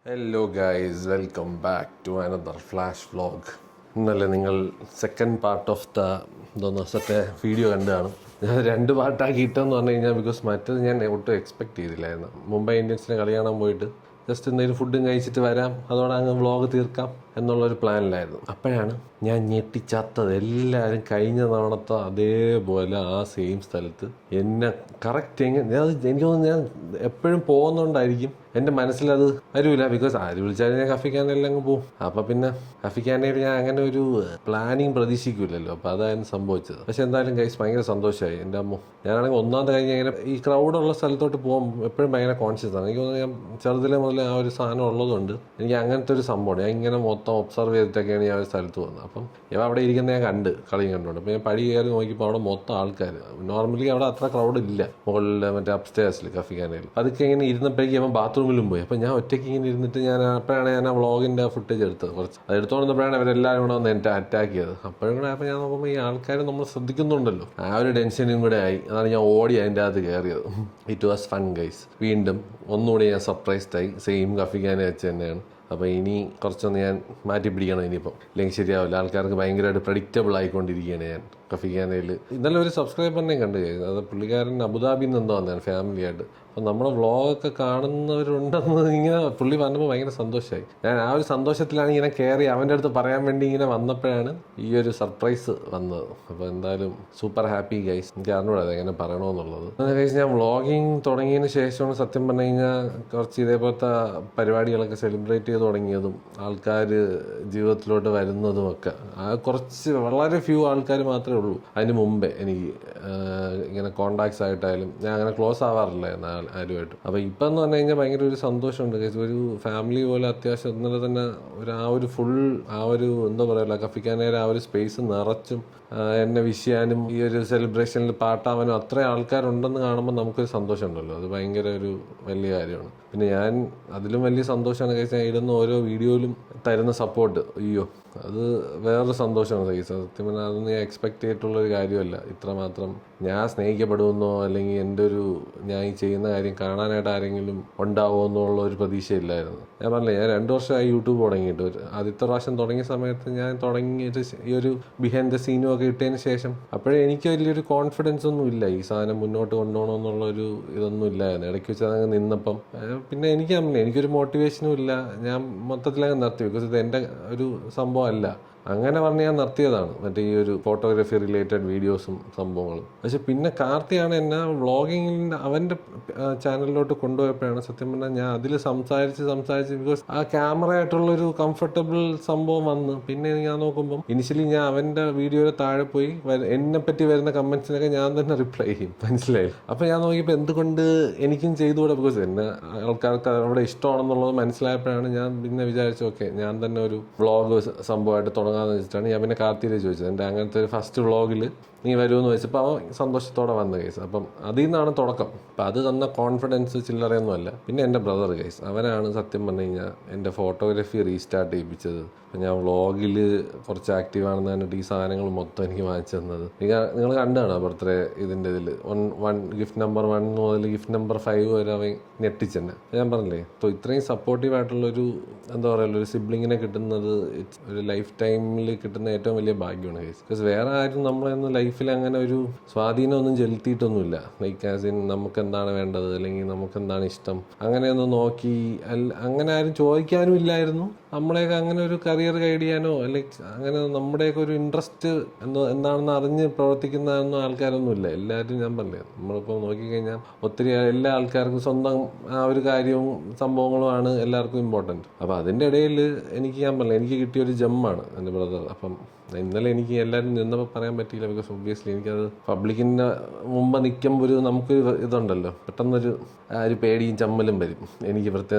Hello guys, welcome back to another flash vlog. ഇന്നലെ നിങ്ങൾ second part of ദിവസത്തെ video കണ്ടാണ്. ഞാൻ 2 പാർട്ടാക്കി ഇട്ടെന്ന് പറഞ്ഞു കഴിഞ്ഞാൽ ബിക്കോസ് മറ്റത് ഞാൻ ഒട്ടും എക്സ്പെക്ട് ചെയ്തില്ലായിരുന്നു. മുംബൈ ഇന്ത്യൻസിനെ കളി കാണാൻ പോയിട്ട് ജസ്റ്റ് എന്തെങ്കിലും ഫുഡും കഴിച്ചിട്ട് വരാം, അതോടെ അങ്ങ് വ്ളോഗ് തീർക്കാം എന്നുള്ളൊരു പ്ലാനിലായിരുന്നു. അപ്പോഴാണ് ഞാൻ ഞെട്ടിച്ചത്തത്. എല്ലാവരും കഴിഞ്ഞ തവണത്തെ അതേപോലെ ആ സെയിം സ്ഥലത്ത് എന്നെ കറക്റ്റ് എനിക്ക് തോന്നുന്നു ഞാൻ എപ്പോഴും പോകുന്നതുകൊണ്ടായിരിക്കും എൻ്റെ മനസ്സിലത് വരില്ല. ബിക്കോസ് ആര് വിളിച്ചാലും ഞാൻ കഫിക്കാനെല്ലാം അങ്ങ് പോകും. അപ്പം പിന്നെ കഫിക്കാനായിട്ട് ഞാൻ അങ്ങനെ ഒരു പ്ലാനിങ് പ്രതീക്ഷിക്കില്ലല്ലോ. അപ്പോൾ അതായിരുന്നു സംഭവിച്ചത്. പക്ഷെ എന്തായാലും ഗൈസ് ഭയങ്കര സന്തോഷമായി. എൻ്റെ അമ്മ ഞാനാണെങ്കിൽ ഒന്നാമത് കഴിഞ്ഞ് ഇങ്ങനെ ഈ ക്രൗഡുള്ള സ്ഥലത്തോട്ട് പോകുമ്പോൾ എപ്പോഴും ഭയങ്കര കോൺഷ്യസ് ആണ്. എനിക്ക് തോന്നുന്നു ഞാൻ ചെറുതിലെ മുതൽ ആ ഒരു സാധനം ഉള്ളതുകൊണ്ട് എനിക്ക് അങ്ങനത്തെ ഒരു സംഭവമാണ്. ഞാൻ ഇങ്ങനെ മൊത്തം ഒബ്സർവ് ചെയ്തിട്ടൊക്കെയാണ് ഞാൻ ഒരു സ്ഥലത്ത് പോകുന്നത്. അപ്പം ഇവ അവിടെ ഇരിക്കുന്ന ഞാൻ കണ്ട് കളി കണ്ടുകൊണ്ട് അപ്പോൾ ഞാൻ പടി കയറി നോക്കിയപ്പോൾ അവിടെ മൊത്തം ആൾക്കാർ. നോർമലി അവിടെ അത്ര ക്രൗഡ് ഇല്ല. മുകളിൽ മറ്റേ അപ്സ്റ്റേഴ്സിൽ കഫിക്കാനയിൽ അതൊക്കെ ഇങ്ങനെ ഇരുന്നപ്പോഴേക്കും അവൻ ബാത്റൂമിലും പോയി. അപ്പോൾ ഞാൻ ഒറ്റയ്ക്ക് ഇങ്ങനെ ഇരുന്നിട്ട് അപ്പോഴാണ് ഞാൻ ആ വ്ളോഗിൻ്റെ ഫുട്ടേജ് എടുത്തത്. കുറച്ച് അത് എടുത്തുകൊണ്ടപ്പോഴാണ് അവരെല്ലാവരും കൂടെ വന്ന് എന്നെ അറ്റാക്ക് ചെയ്തത്. അപ്പോഴും കൂടെ അപ്പോൾ ഞാൻ നോക്കുമ്പോൾ ഈ ആൾക്കാർ നമ്മൾ ശ്രദ്ധിക്കുന്നുണ്ടല്ലോ, ആ ഒരു ടെൻഷനും കൂടെ ആയി. അതാണ് ഞാൻ ഓടി അതിൻ്റെ അകത്ത് കയറിയത്. It was fun guys. വീണ്ടും ഒന്നുകൂടി ഞാൻ സർപ്രൈസ്ഡ് ആയി. സെയിം കഫിക്കാനെ വെച്ച് തന്നെയാണ്. അപ്പോൾ ഇനി കുറച്ചൊന്ന് ഞാൻ മാറ്റി പിടിക്കണം ഇനിയിപ്പം, അല്ലെങ്കിൽ ശരിയാവില്ല. ആൾക്കാർക്ക് ഭയങ്കരമായിട്ട് പ്രഡിക്റ്റബിൾ ആയിക്കൊണ്ടിരിക്കുകയാണ് ഞാൻ കഫിക്കാനയിൽ. ഇന്നലെ ഒരു സബ്സ്ക്രൈബറിനെ കണ്ടു കഴിഞ്ഞു. അത് പുള്ളിക്കാരൻ അബുദാബിയിൽ നിന്ന് എന്തോ വന്നതാണ് ഫാമിലിയായിട്ട്. അപ്പം നമ്മുടെ വ്ളോഗൊക്കെ കാണുന്നവരുണ്ടെന്ന് ഇങ്ങനെ പുള്ളി പറഞ്ഞപ്പോൾ ഭയങ്കര സന്തോഷമായി. ഞാൻ ആ ഒരു സന്തോഷത്തിലാണ് ഇങ്ങനെ കയറി അവൻ്റെ അടുത്ത് പറയാൻ വേണ്ടി ഇങ്ങനെ വന്നപ്പോഴാണ് ഈ ഒരു സർപ്രൈസ് വന്നത്. അപ്പോൾ എന്തായാലും സൂപ്പർ ഹാപ്പി ഗൈസ്. എനിക്ക് അറിഞ്ഞൂടാ അതെങ്ങനെ പറയണമെന്നുള്ളത്. ഗൈസ്, ഞാൻ വ്ളോഗിങ് തുടങ്ങിയതിന് ശേഷമാണ് സത്യം പറഞ്ഞു കഴിഞ്ഞാൽ കുറച്ച് ഇതേപോലത്തെ പരിപാടികളൊക്കെ സെലിബ്രേറ്റ് ചെയ്ത് തുടങ്ങിയതും ആൾക്കാർ ജീവിതത്തിലോട്ട് വരുന്നതും ഒക്കെ. കുറച്ച് വളരെ ഫ്യൂ ആൾക്കാർ മാത്രമേ ഉള്ളൂ. അതിന് മുമ്പേ എനിക്ക് ഇങ്ങനെ കോണ്ടാക്ട്സ് ആയിട്ടായാലും ഞാൻ അങ്ങനെ ക്ലോസ് ആവാറില്ലായിരുന്നു ആരുമായിട്ടും. അപ്പോൾ ഇപ്പം എന്ന് പറഞ്ഞു കഴിഞ്ഞാൽ ഭയങ്കര ഒരു സന്തോഷമുണ്ട്. ഒരു ഫാമിലി പോലെ അത്യാവശ്യം ഇന്നലെ തന്നെ ആ ഒരു എന്താ പറയുക കഫിക്കാനേരെ ആ ഒരു സ്പേസ് നിറച്ചും എന്നെ വിഷ് ചെയ്യാനും ഈ ഒരു സെലിബ്രേഷനിൽ പാട്ടാവാനും അത്രയും ആൾക്കാരുണ്ടെന്ന് കാണുമ്പോൾ നമുക്കൊരു സന്തോഷമുണ്ടല്ലോ. അത് ഭയങ്കര ഒരു വലിയ കാര്യമാണ്. പിന്നെ ഞാൻ അതിലും വലിയ സന്തോഷമാണ് കഴിച്ചാൽ ഞാൻ ഇടുന്ന ഓരോ വീഡിയോയിലും തരുന്ന സപ്പോർട്ട്. അയ്യോ, അത് വേറൊരു സന്തോഷമാണ് കഴിച്ചത്. സത്യം പറഞ്ഞാൽ അതൊന്നും ഞാൻ എക്സ്പെക്ട് ചെയ്തിട്ടുള്ളൊരു കാര്യമല്ല. ഇത്രമാത്രം ഞാൻ സ്നേഹിക്കപ്പെടുമെന്നോ അല്ലെങ്കിൽ ഞാൻ ഈ ചെയ്യുന്ന കാര്യം കാണാനായിട്ട് ആരെങ്കിലും ഉണ്ടാവുമോ എന്നുള്ള ഒരു പ്രതീക്ഷയില്ലായിരുന്നു. ഞാൻ പറഞ്ഞില്ലേ, ഞാൻ 2 വർഷമായി യൂട്യൂബ് തുടങ്ങിയിട്ട്. ആദ്യത്തെ പ്രാവശ്യം തുടങ്ങിയ സമയത്ത് ഞാൻ തുടങ്ങിയിട്ട് ഈ ഒരു ബിഹൈൻഡ് ദ സീനും ഒക്കെ ഇട്ടതിന് ശേഷം അപ്പോഴേ എനിക്ക് വലിയൊരു കോൺഫിഡൻസ് ഒന്നും ഇല്ല ഈ സാധനം മുന്നോട്ട് കൊണ്ടുപോകണമെന്നുള്ളൊരു ഇതൊന്നും ഇല്ലായിരുന്നു. ഇടയ്ക്ക് വെച്ച് അതങ്ങ് നിന്നപ്പം പിന്നെ എനിക്കൊരു മോട്ടിവേഷനും ഇല്ല. ഞാൻ മൊത്തത്തിലങ്ങ് നിർത്തി. ബിക്കോസ് ഇത് എൻ്റെ ഒരു സംഭവം അല്ല. അങ്ങനെ പറഞ്ഞ് ഞാൻ നിർത്തിയതാണ് മറ്റേ ഈ ഒരു ഫോട്ടോഗ്രാഫി റിലേറ്റഡ് വീഡിയോസും സംഭവങ്ങളും. പക്ഷെ പിന്നെ കാർത്തിയാണ് എന്നെ വ്ളോഗിങ്ങിൻ്റെ അവൻ്റെ ചാനലിലോട്ട് കൊണ്ടുപോയപ്പോഴാണ് സത്യം പറഞ്ഞാൽ ഞാൻ അതിൽ സംസാരിച്ച് ബിക്കോസ് ആ ക്യാമറ ആയിട്ടുള്ളൊരു കംഫർട്ടബിൾ സംഭവം വന്ന് പിന്നെ ഞാൻ നോക്കുമ്പം ഇനിഷ്യലി ഞാൻ അവൻ്റെ വീഡിയോയിൽ താഴെ പോയി എന്നെ പറ്റി വരുന്ന കമൻസിനൊക്കെ ഞാൻ തന്നെ റിപ്ലൈ ചെയ്യും. മനസ്സിലായി. അപ്പോൾ ഞാൻ നോക്കിയപ്പോൾ എന്തുകൊണ്ട് എനിക്കും ചെയ്തുകൂടെ, ബിക്കോസ് എന്നെ ആൾക്കാർക്ക് അവിടെ ഇഷ്ടമാണെന്നുള്ളത് മനസ്സിലായപ്പോഴാണ് ഞാൻ പിന്നെ വിചാരിച്ചു ഓക്കെ ഞാൻ തന്നെ ഒരു വ്ളോഗ് സംഭവമായിട്ട് തുടങ്ങാമെന്ന് വെച്ചിട്ടാണ് ഞാൻ പിന്നെ കാർത്തിയിൽ ചോദിച്ചത്. എൻ്റെ അങ്ങനത്തെ ഒരു ഫസ്റ്റ് വ്ളോഗിൽ നീ വരുമെന്ന് വെച്ചപ്പോൾ അവൻ സന്തോഷത്തോടെ വന്ന കേസ്. അപ്പം അതിൽ നിന്നാണ് തുടക്കം. അപ്പം അത് തന്ന കോൺഫിഡൻസ് ചില്ലറയൊന്നുമല്ല. പിന്നെ എൻ്റെ ബ്രദർ കേസ്, അവനാണ് സത്യം പറഞ്ഞു കഴിഞ്ഞാൽ എൻ്റെ ഫോട്ടോഗ്രാഫി റീസ്റ്റാർട്ട് ചെയ്യിപ്പിച്ചത്. അപ്പം ഞാൻ വ്ളോഗിൽ കുറച്ച് ആക്റ്റീവ് ആണെന്ന് പറഞ്ഞിട്ട് ഈ സാധനങ്ങൾ മൊത്തം എനിക്ക് വാങ്ങിച്ചു തന്നത്. നിങ്ങൾ കണ്ടാണ് ബർത്ത്ഡേ ഇതിൻ്റെ ഇതിൽ ഗിഫ്റ്റ് നമ്പർ 1 മുതൽ ഗിഫ്റ്റ് നമ്പർ 5 വരെ അവൻ ഞെട്ടിച്ചെന്നെ. ഞാൻ പറഞ്ഞില്ലേ, ഇത്രയും സപ്പോർട്ടീവ് ആയിട്ടുള്ളൊരു എന്താ പറയുക ഒരു സിബ്ലിങ്ങിനെ കിട്ടുന്നത് ഒരു ലൈഫ് ടൈമിൽ കിട്ടുന്ന ഏറ്റവും വലിയ ഭാഗ്യമാണ് കേസ്. ബിക്കോസ് വേറെ ആരും നമ്മളൊന്നും ലൈഫിൽ അങ്ങനെ ഒരു സ്വാധീനമൊന്നും ചെലുത്തിയിട്ടൊന്നുമില്ല. ലൈക്ക് ആസ് ഇൻ നമുക്ക് എന്താണ് വേണ്ടത് അല്ലെങ്കിൽ നമുക്ക് എന്താണ് ഇഷ്ടം അങ്ങനെയൊന്നും നോക്കി അങ്ങനെ ആരും ചോദിക്കാനും ഇല്ലായിരുന്നു. നമ്മളെയൊക്കെ അങ്ങനെ ഒരു കരിയർ ഗൈഡ് ചെയ്യാനോ അല്ലെങ്കിൽ അങ്ങനെ നമ്മുടെയൊക്കെ ഒരു ഇൻട്രസ്റ്റ് എന്താണെന്ന് അറിഞ്ഞ് പ്രവർത്തിക്കുന്നതൊന്നും ആൾക്കാരൊന്നും ഇല്ല. എല്ലാവരും ഞാൻ പറഞ്ഞില്ലേ, നമ്മളിപ്പോൾ നോക്കിക്കഴിഞ്ഞാൽ ഒത്തിരി എല്ലാ ആൾക്കാർക്കും സ്വന്തം ആ ഒരു കാര്യവും സംഭവങ്ങളുമാണ് എല്ലാവർക്കും ഇമ്പോർട്ടൻറ്റ്. അപ്പോൾ അതിൻ്റെ ഇടയിൽ ഞാൻ പറഞ്ഞില്ല, എനിക്ക് കിട്ടിയൊരു ജമ്മാണ് എൻ്റെ ബ്രദർ. അപ്പം ഇന്നലെ എനിക്ക് എല്ലാവരും നിന്നപ്പോൾ പറയാൻ പറ്റിയില്ല. ബിക്കോസ് ഒബ്വിയസ്ലി എനിക്കത് പബ്ലിക്കിൻ്റെ മുമ്പ് നിൽക്കുമ്പോൾ നമുക്കൊരു ഇതുണ്ടല്ലോ, പെട്ടെന്നൊരു പേടിയും ചമ്മലും വരും എനിക്ക്.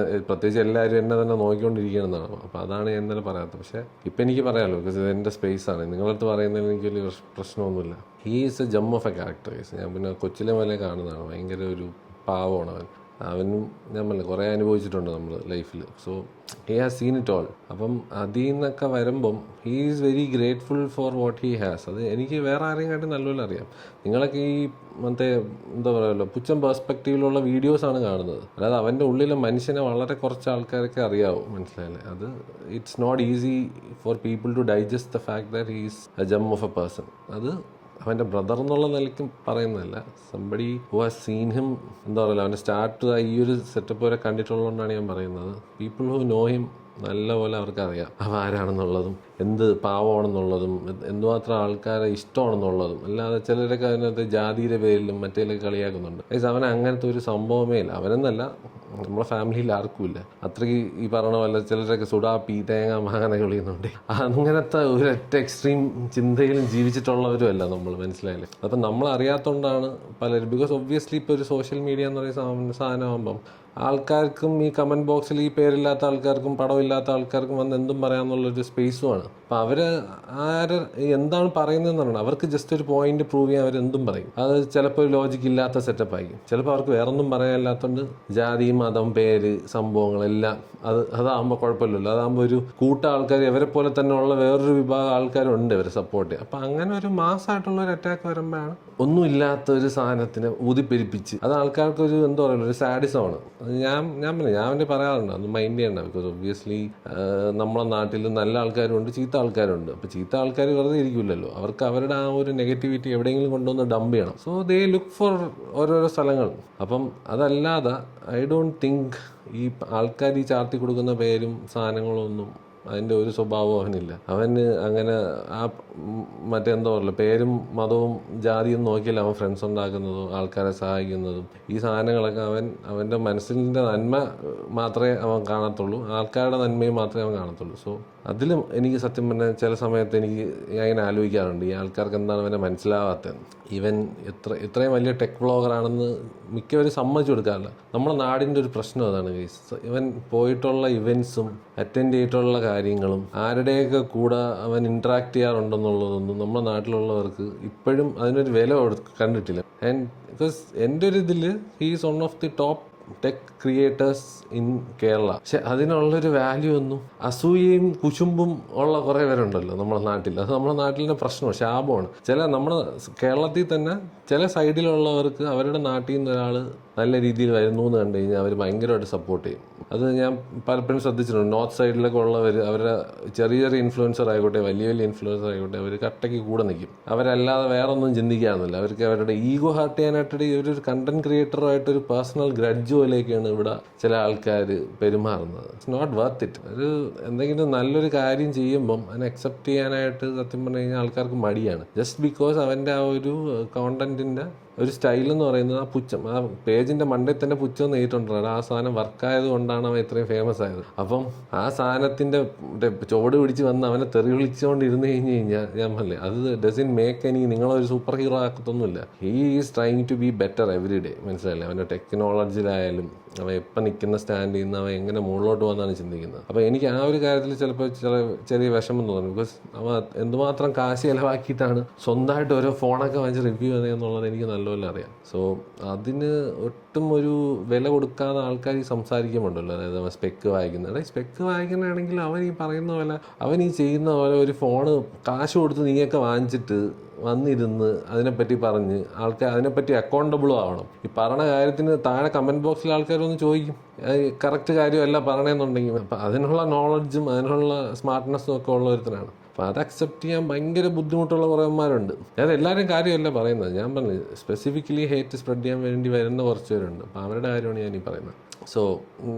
പ്രത്യേകിച്ച് എല്ലാവരും എന്നെ തന്നെ നോക്കിക്കൊണ്ടിരിക്കുകയാണെന്നാണ്. അപ്പോൾ അതാണ് ഞാൻ ഇന്നലെ പറയാത്തത്. പക്ഷേ ഇപ്പം എനിക്ക് പറയാമല്ലോ, ബിക്കോസ് ഇത് എൻ്റെ സ്പേസാണ്. നിങ്ങളടുത്ത് പറയുന്നതിൽ എനിക്ക് വലിയ പ്രശ്നമൊന്നുമില്ല. He is a gem of A character. ഞാൻ പിന്നെ കൊച്ചിലെ മുതലേ കാണുന്നതാണ്. ഭയങ്കര ഒരു പാവമാണ് അവൻ. അവനും ഞാൻ പറഞ്ഞില്ല കുറേ അനുഭവിച്ചിട്ടുണ്ട് നമ്മൾ ലൈഫിൽ. So he has seen it all. അപ്പം അതിൽ നിന്നൊക്കെ വരുമ്പം he is very grateful four what he has. അത് എനിക്ക് വേറെ ആരെയും കാട്ടി നല്ലപോലെ അറിയാം. നിങ്ങളൊക്കെ ഈ മറ്റേ എന്താ പറയുമല്ലോ പുച്ഛം പെർസ്പെക്റ്റീവിലുള്ള വീഡിയോസാണ് കാണുന്നത്, അല്ലാതെ അവൻ്റെ ഉള്ളിലെ മനുഷ്യനെ വളരെ കുറച്ച് ആൾക്കാരൊക്കെ അറിയാവും. മനസ്സിലായില്ലേ? അത് it's not easy for people to digest the fact that he is a gem of a person. അത് അവൻ്റെ ബ്രദർ എന്നുള്ള നിലയ്ക്ക് പറയുന്നതല്ല, somebody who has seen him, എന്താ പറയുക, അവൻ്റെ സ്റ്റാർട്ട് ഈ ഒരു സെറ്റപ്പ് വരെ കണ്ടിട്ടുള്ളതുകൊണ്ടാണ് ഞാൻ പറയുന്നത്. പീപ്പിൾ ഹു നോ ഹിം നല്ലപോലെ അവർക്കറിയാം അവ ആരാണെന്നുള്ളതും എന്ത് പാവമാണെന്നുള്ളതും എന്തുമാത്രം ആൾക്കാരെ ഇഷ്ടമാണെന്നുള്ളതും. അല്ലാതെ ചിലരൊക്കെ അതിനകത്ത് ജാതിയുടെ പേരിലും മറ്റേലൊക്കെ കളിയാക്കുന്നുണ്ട്. അവൻ അങ്ങനത്തെ ഒരു സംഭവമേ ഇല്ല. അവനെന്നല്ല, നമ്മളെ ഫാമിലിയിൽ ആർക്കുമില്ല. അത്രയ്ക്ക് ഈ പറഞ്ഞ പോലെ ചിലരൊക്കെ സുഡാപ്പി തേങ്ങ മാങ്ങനൊക്കെ വിളിക്കുന്നുണ്ട്. അങ്ങനത്തെ ഒരൊറ്റ എക്സ്ട്രീം ചിന്തയിലും ജീവിച്ചിട്ടുള്ളവരും അല്ല നമ്മൾ. മനസ്സിലായില്ലേ? അപ്പം നമ്മൾ അറിയാത്തതുകൊണ്ടാണ് പലരും. ബിക്കോസ് ഒബ്വിയസ്ലി ഇപ്പോൾ ഒരു സോഷ്യൽ മീഡിയ എന്ന് പറയുന്ന സാധനമാകുമ്പം ആൾക്കാർക്കും ഈ കമൻറ്റ് ബോക്സിൽ ഈ പേരില്ലാത്ത ആൾക്കാർക്കും പടമില്ലാത്ത ആൾക്കാർക്കും വന്ന് എന്തും പറയാമെന്നുള്ളൊരു സ്പേസുമാണ്. അപ്പോൾ അവർ എന്താണ് പറയുന്നതെന്ന് പറഞ്ഞാൽ അവർക്ക് ജസ്റ്റ് ഒരു പോയിന്റ് പ്രൂവ് ചെയ്യാൻ അവരെന്തും പറയും. അത് ചിലപ്പോൾ ഒരു ലോജിക്ക് ഇല്ലാത്ത സെറ്റപ്പായിരിക്കും. ചിലപ്പോൾ അവർക്ക് വേറൊന്നും പറയാനില്ലാത്തതുകൊണ്ട് ജാതി, മതം, പേര്, സംഭവങ്ങളെല്ലാം അതാകുമ്പോൾ കുഴപ്പമില്ലല്ലോ. അതാകുമ്പോൾ ഒരു ആൾക്കാർ ഇവരെ പോലെ തന്നെ ഉള്ള വേറൊരു വിഭാഗം ആൾക്കാരുണ്ട് ഇവരെ സപ്പോർട്ട് ചെയ്യാൻ. അപ്പം അങ്ങനെ ഒരു മാസമായിട്ടുള്ള ഒരു അറ്റാക്ക് വരുമ്പോഴാണ് ഒന്നുമില്ലാത്ത ഒരു സാധനത്തിനെ ഊതിപ്പെരിപ്പിച്ച് അത് ആൾക്കാർക്കൊരു എന്താ പറയുക ഒരു സാഡിസമാണ്. ഞാൻ അവൻ്റെ പറയാറുണ്ട്, അത് മൈൻഡ് ചെയ്യണ്ട. ബിക്കോസ് ഒബ്വിയസ്ലി നമ്മളെ നാട്ടിൽ നല്ല ആൾക്കാരുണ്ട്, ചീത്ത ആൾക്കാരുണ്ട്. അപ്പോൾ ചീത്ത ആൾക്കാർ വെറുതെ ഇരിക്കില്ലല്ലോ, അവർക്ക് അവരുടെ ആ ഒരു നെഗറ്റിവിറ്റി എവിടെയെങ്കിലും കൊണ്ടുവന്ന് ഡംപ് ചെയ്യണം. സോ ദേ ലുക്ക് ഫോർ ഓരോരോ സ്ഥലങ്ങൾ. അപ്പം അതല്ലാതെ ഐ ഡോണ്ട് തിങ്ക് ഈ ആൾക്കാർ ഈ ചാർത്തി കൊടുക്കുന്ന പേരും സാധനങ്ങളൊന്നും അതിൻ്റെ ഒരു സ്വഭാവവും അവനില്ല. അവന് അങ്ങനെ ആ മറ്റെന്താ പറയുക പേരും മതവും ജാതിയും നോക്കിയല്ല അവൻ ഫ്രണ്ട്സ് ഉണ്ടാക്കുന്നതും ആൾക്കാരെ സഹായിക്കുന്നതും. ഈ സാധനങ്ങളൊക്കെ അവൻ്റെ മനസ്സിൻ്റെ നന്മ മാത്രമേ അവൻ കാണത്തുള്ളൂ, ആൾക്കാരുടെ നന്മയും മാത്രമേ അവൻ കാണത്തുള്ളൂ. സോ അതിലും എനിക്ക് സത്യം പറഞ്ഞാൽ ചില സമയത്ത് എനിക്ക് ഇങ്ങനെ ആലോചിക്കാറുണ്ട് ഈ ആൾക്കാർക്ക് എന്താണ് അവനെ മനസ്സിലാവാത്തത്. ഇവൻ ഇത്രയും വലിയ ടെക് വ്ളോഗറാണെന്ന് മിക്കവരും സമ്മതിച്ചു കൊടുക്കാറില്ല. നമ്മുടെ നാടിൻ്റെ ഒരു പ്രശ്നം അതാണ് ഗൈസ്. ഇവൻ പോയിട്ടുള്ള ഇവൻറ്റ്സും അറ്റൻഡ് ചെയ്തിട്ടുള്ള കാര്യങ്ങളും ആരുടെയൊക്കെ കൂടെ അവൻ ഇൻട്രാക്ട് ചെയ്യാറുണ്ടെന്നുള്ളതൊന്നും നമ്മുടെ നാട്ടിലുള്ളവർക്ക് ഇപ്പോഴും അതിനൊരു വില കണ്ടിട്ടില്ല. ആൻഡ് ബിക്കോസ് എൻ്റെ ഒരു ഇതിൽ he is one of the top tech creators in Kerala. പക്ഷെ അതിനുള്ളൊരു വാല്യൂ ഒന്നും അസൂയയും കുശുമ്പും ഉള്ള കുറേ പേരുണ്ടല്ലോ നമ്മുടെ നാട്ടിൽ. അത് നമ്മുടെ നാട്ടിലെ പ്രശ്നമാണ്, ശാപമാണ്. നമ്മുടെ കേരളത്തിൽ തന്നെ ചില സൈഡിലുള്ളവർക്ക് അവരുടെ നാട്ടിൽ നിന്ന് ഒരാൾ നല്ല രീതിയിൽ വരുന്നു എന്ന് കണ്ടു കഴിഞ്ഞാൽ അവർ ഭയങ്കരമായിട്ട് സപ്പോർട്ട് ചെയ്യും. അത് ഞാൻ പലപ്പോഴും ശ്രദ്ധിച്ചിട്ടുണ്ട്. നോർത്ത് സൈഡിലൊക്കെ ഉള്ളവർ അവരുടെ ചെറിയ ചെറിയ ഇൻഫ്ലുവൻസർ ആയിക്കോട്ടെ വലിയ ഇൻഫ്ലുവൻസർ ആയിക്കോട്ടെ അവർ കട്ടയ്ക്ക് കൂടെ നിൽക്കും. അവരല്ലാതെ വേറെ ഒന്നും ചിന്തിക്കാറില്ല. അവർക്ക് അവരുടെ ഈഗോ ഹാർട്ട് ചെയ്യാനായിട്ട് ഒരു കണ്ടന്റ് ക്രിയേറ്ററുമായിട്ടൊരു പേഴ്സണൽ ഗ്രഡ്ജ് പോലെയൊക്കെയാണ് ഇവിടെ ചില ആൾക്കാർ പെരുമാറുന്നത്. It's not worth it. ഒരു എന്തെങ്കിലും നല്ലൊരു കാര്യം ചെയ്യുമ്പം അതിനെ അക്സെപ്റ്റ് ചെയ്യാനായിട്ട് സത്യം പറഞ്ഞു കഴിഞ്ഞാൽ ആൾക്കാർക്ക് മടിയാണ്. ജസ്റ്റ് ബിക്കോസ് അവൻ്റെ ആ ഒരു കോണ്ടന്റിൻ്റെ ഒരു സ്റ്റൈൽ എന്ന് പറയുന്നത് ആ പുച്ഛം, ആ പേജിൻ്റെ മണ്ടയിൽ തന്നെ പുച്ഛം നെയ്തിട്ടുണ്ടാണ്. ആ സാധനം വർക്കായത് കൊണ്ടാണ് അവൻ ഇത്രയും ഫേമസ് ആയത്. അപ്പം ആ സാധനത്തിൻ്റെ ചുവട് പിടിച്ച് വന്ന് അവനെ തെറി വിളിച്ചുകൊണ്ടിരുന്ന് കഴിഞ്ഞാൽ ഞാൻ പറഞ്ഞില്ലേ അത് ഡസൻ മേക്ക് എനി നിങ്ങളൊരു സൂപ്പർ ഹീറോ ആക്കത്തൊന്നുമില്ല. He is trying to be better every day. മനസ്സിലായില്ലേ? അവൻ്റെ ടെക്നോളജിയിലായാലും അവൻ എപ്പം നിൽക്കുന്ന സ്റ്റാൻഡിൽ നിന്ന് അവൻ എങ്ങനെ മുകളിലോട്ട് വന്നാണ് ചിന്തിക്കുന്നത്. അപ്പോൾ എനിക്ക് ആ ഒരു കാര്യത്തിൽ ചിലപ്പോൾ ചെറിയ വിഷമം തോന്നും. ബിക്കോസ് അവൻ എന്തുമാത്രം കാശ് ചിലവാക്കിയിട്ടാണ് സ്വന്തമായിട്ട് ഓരോ ഫോണൊക്കെ വാങ്ങിച്ച് റിവ്യൂ ചെയ്യുന്നതെന്നുള്ളത് എനിക്ക് നല്ലപോലെ അറിയാം. സോ അതിന് ഒട്ടും ഒരു വില കൊടുക്കാതെ ആൾക്കാർ ഈ സംസാരിക്കുമ്പോണ്ടല്ലോ, അതായത് അവൻ സ്പെക്ക് വായിക്കുന്നത്. സ്പെക്ക് വായിക്കുന്നതാണെങ്കിൽ അവൻ ഈ പറയുന്ന പോലെ അവൻ ഈ ചെയ്യുന്ന പോലെ ഒരു ഫോണ് കാശ് കൊടുത്ത് നീയൊക്കെ വാങ്ങിച്ചിട്ട് വന്നിരുന്ന് അതിനെപ്പറ്റി പറഞ്ഞ് ആൾക്കാർ അതിനെപ്പറ്റി അക്കൗണ്ടബിളും ആവണം. ഈ പറഞ്ഞ കാര്യത്തിന് താഴെ കമൻറ്റ് ബോക്സിൽ ആൾക്കാരൊന്ന് ചോദിക്കും കറക്റ്റ് കാര്യമല്ല പറയണമെന്നുണ്ടെങ്കിൽ. അപ്പം അതിനുള്ള നോളജും അതിനുള്ള സ്മാർട്ട്നെസ്സും ഒക്കെ ഉള്ളവരുത്തനാണ്. അപ്പോൾ അത് അക്സെപ്റ്റ് ചെയ്യാൻ ഭയങ്കര ബുദ്ധിമുട്ടുള്ള കുറേമാരുണ്ട്. ഞാൻ എല്ലാവരും കാര്യമല്ല പറയുന്നത്, ഞാൻ പറഞ്ഞു സ്പെസിഫിക്കലി ഹേറ്റ് സ്പ്രെഡ് ചെയ്യാൻ വേണ്ടി വരുന്ന കുറച്ച് പേരുണ്ട്. അപ്പോൾ അവരുടെ കാര്യമാണ് ഞാൻ ഈ പറയുന്നത്. സോ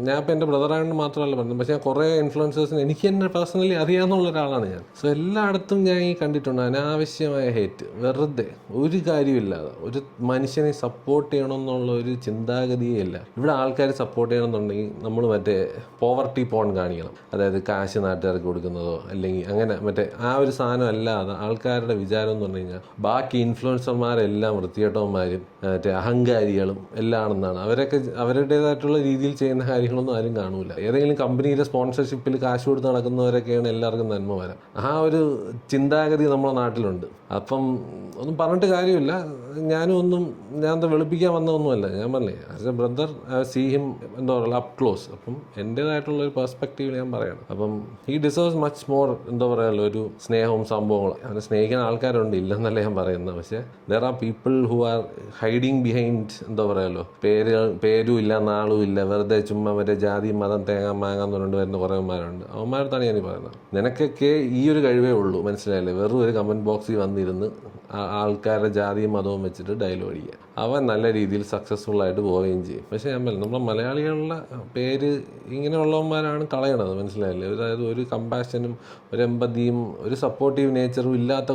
ഞാൻ ഇപ്പോൾ എൻ്റെ ബ്രദറായതുകൊണ്ട് മാത്രമല്ല പറഞ്ഞത്, പക്ഷേ ഞാൻ കുറേ ഇൻഫ്ലുവൻസേഴ്സിന് എനിക്ക് എന്നെ പേഴ്സണലി അറിയാവുന്ന ഒരാളാണ് ഞാൻ. സോ എല്ലായിടത്തും ഞാൻ ഈ കണ്ടിട്ടുണ്ട് അനാവശ്യമായ ഹേറ്റ്, വെറുതെ ഒരു കാര്യമില്ലാതെ ഒരു മനുഷ്യനെ സപ്പോർട്ട് ചെയ്യണമെന്നുള്ള ഒരു ചിന്താഗതിയേ ഇല്ല. ഇവിടെ ആൾക്കാർ സപ്പോർട്ട് ചെയ്യണമെന്നുണ്ടെങ്കിൽ നമ്മൾ മറ്റേ പോവർട്ടി പോൺ കാണിക്കണം, അതായത് കാശ് നാട്ടുകാർക്ക് കൊടുക്കുന്നതോ അല്ലെങ്കിൽ അങ്ങനെ മറ്റേ ആ ഒരു സാധനം അല്ലാതെ ആൾക്കാരുടെ വിചാരം എന്ന് പറഞ്ഞു കഴിഞ്ഞാൽ ബാക്കി ഇൻഫ്ലുവൻസർമാരെല്ലാം വൃത്തികെട്ടവന്മാരും മറ്റേ അഹങ്കാരികളും എല്ലാം ആണെന്നാണ്. അവരൊക്കെ അവരുടേതായിട്ടുള്ള രീതിയിൽ ചെയ്യുന്ന കാര്യങ്ങളൊന്നും ആരും കാണൂല. ഏതെങ്കിലും കമ്പനിയുടെ സ്പോൺസർഷിപ്പിൽ കാശ് കൊടുത്ത് നടക്കുന്നവരൊക്കെയാണ് എല്ലാവർക്കും നന്മ വരാം. ആ ഒരു ചിന്താഗതി നമ്മുടെ നാട്ടിലുണ്ട്. അപ്പം ഒന്നും പറഞ്ഞിട്ട് കാര്യമില്ല. ഞാൻ വെളുപ്പിക്കാൻ വന്നതൊന്നുമല്ല. ഞാൻ പറഞ്ഞേ as a brother see him എന്താ പറയുക അപ്പ് ക്ലോസ്. അപ്പം എൻ്റേതായിട്ടുള്ള ഒരു പെർസ്പെക്റ്റീവ് ഞാൻ പറയണം. അപ്പം ഹി ഡിസേർവ്സ് മച്ച് മോർ എന്താ പറയുക ഒരു സ്നേഹവും സംഭവങ്ങളും. അവനെ സ്നേഹിക്കുന്ന ആൾക്കാരുണ്ട്, ഇല്ലെന്നല്ല ഞാൻ പറയുന്നത്. പക്ഷേ there are people who are hiding behind എന്താ പറയുമല്ലോ പേരും ഇല്ല നാളും ഇല്ല, വെറുതെ ചുമ്മാ മറ്റേ ജാതി മതം തേങ്ങ മാങ്ങ എന്ന് പറഞ്ഞിട്ട് വരുന്ന കുറേമാരുണ്ട്. അവന്മാരത്താണ് ഞാൻ പറയുന്നത്. നിനക്കൊക്കെ ഈ ഒരു കഴിവേ ഉള്ളൂ, മനസ്സിലായില്ലേ? വെറും ഒരു കമൻറ്റ് ബോക്സിൽ വന്നിരുന്ന് ആൾക്കാരുടെ ജാതിയും മതവും വെച്ചിട്ട് ഡയലോഗ് അടിക്കുക. അവൻ നല്ല രീതിയിൽ സക്സസ്ഫുൾ ആയിട്ട് പോവുകയും ചെയ്യും. പക്ഷേ ഞാൻ പറഞ്ഞു നമ്മുടെ മലയാളികളുടെ പേര് ഇങ്ങനെയുള്ളവന്മാരാണ് കളയണത്, മനസ്സിലായില്ലേ? അതായത് ഒരു കമ്പാഷനും ഒരു എമ്പതിയും ഒരു സപ്പോർട്ടീവ് നേച്ചറും ഇല്ലാത്ത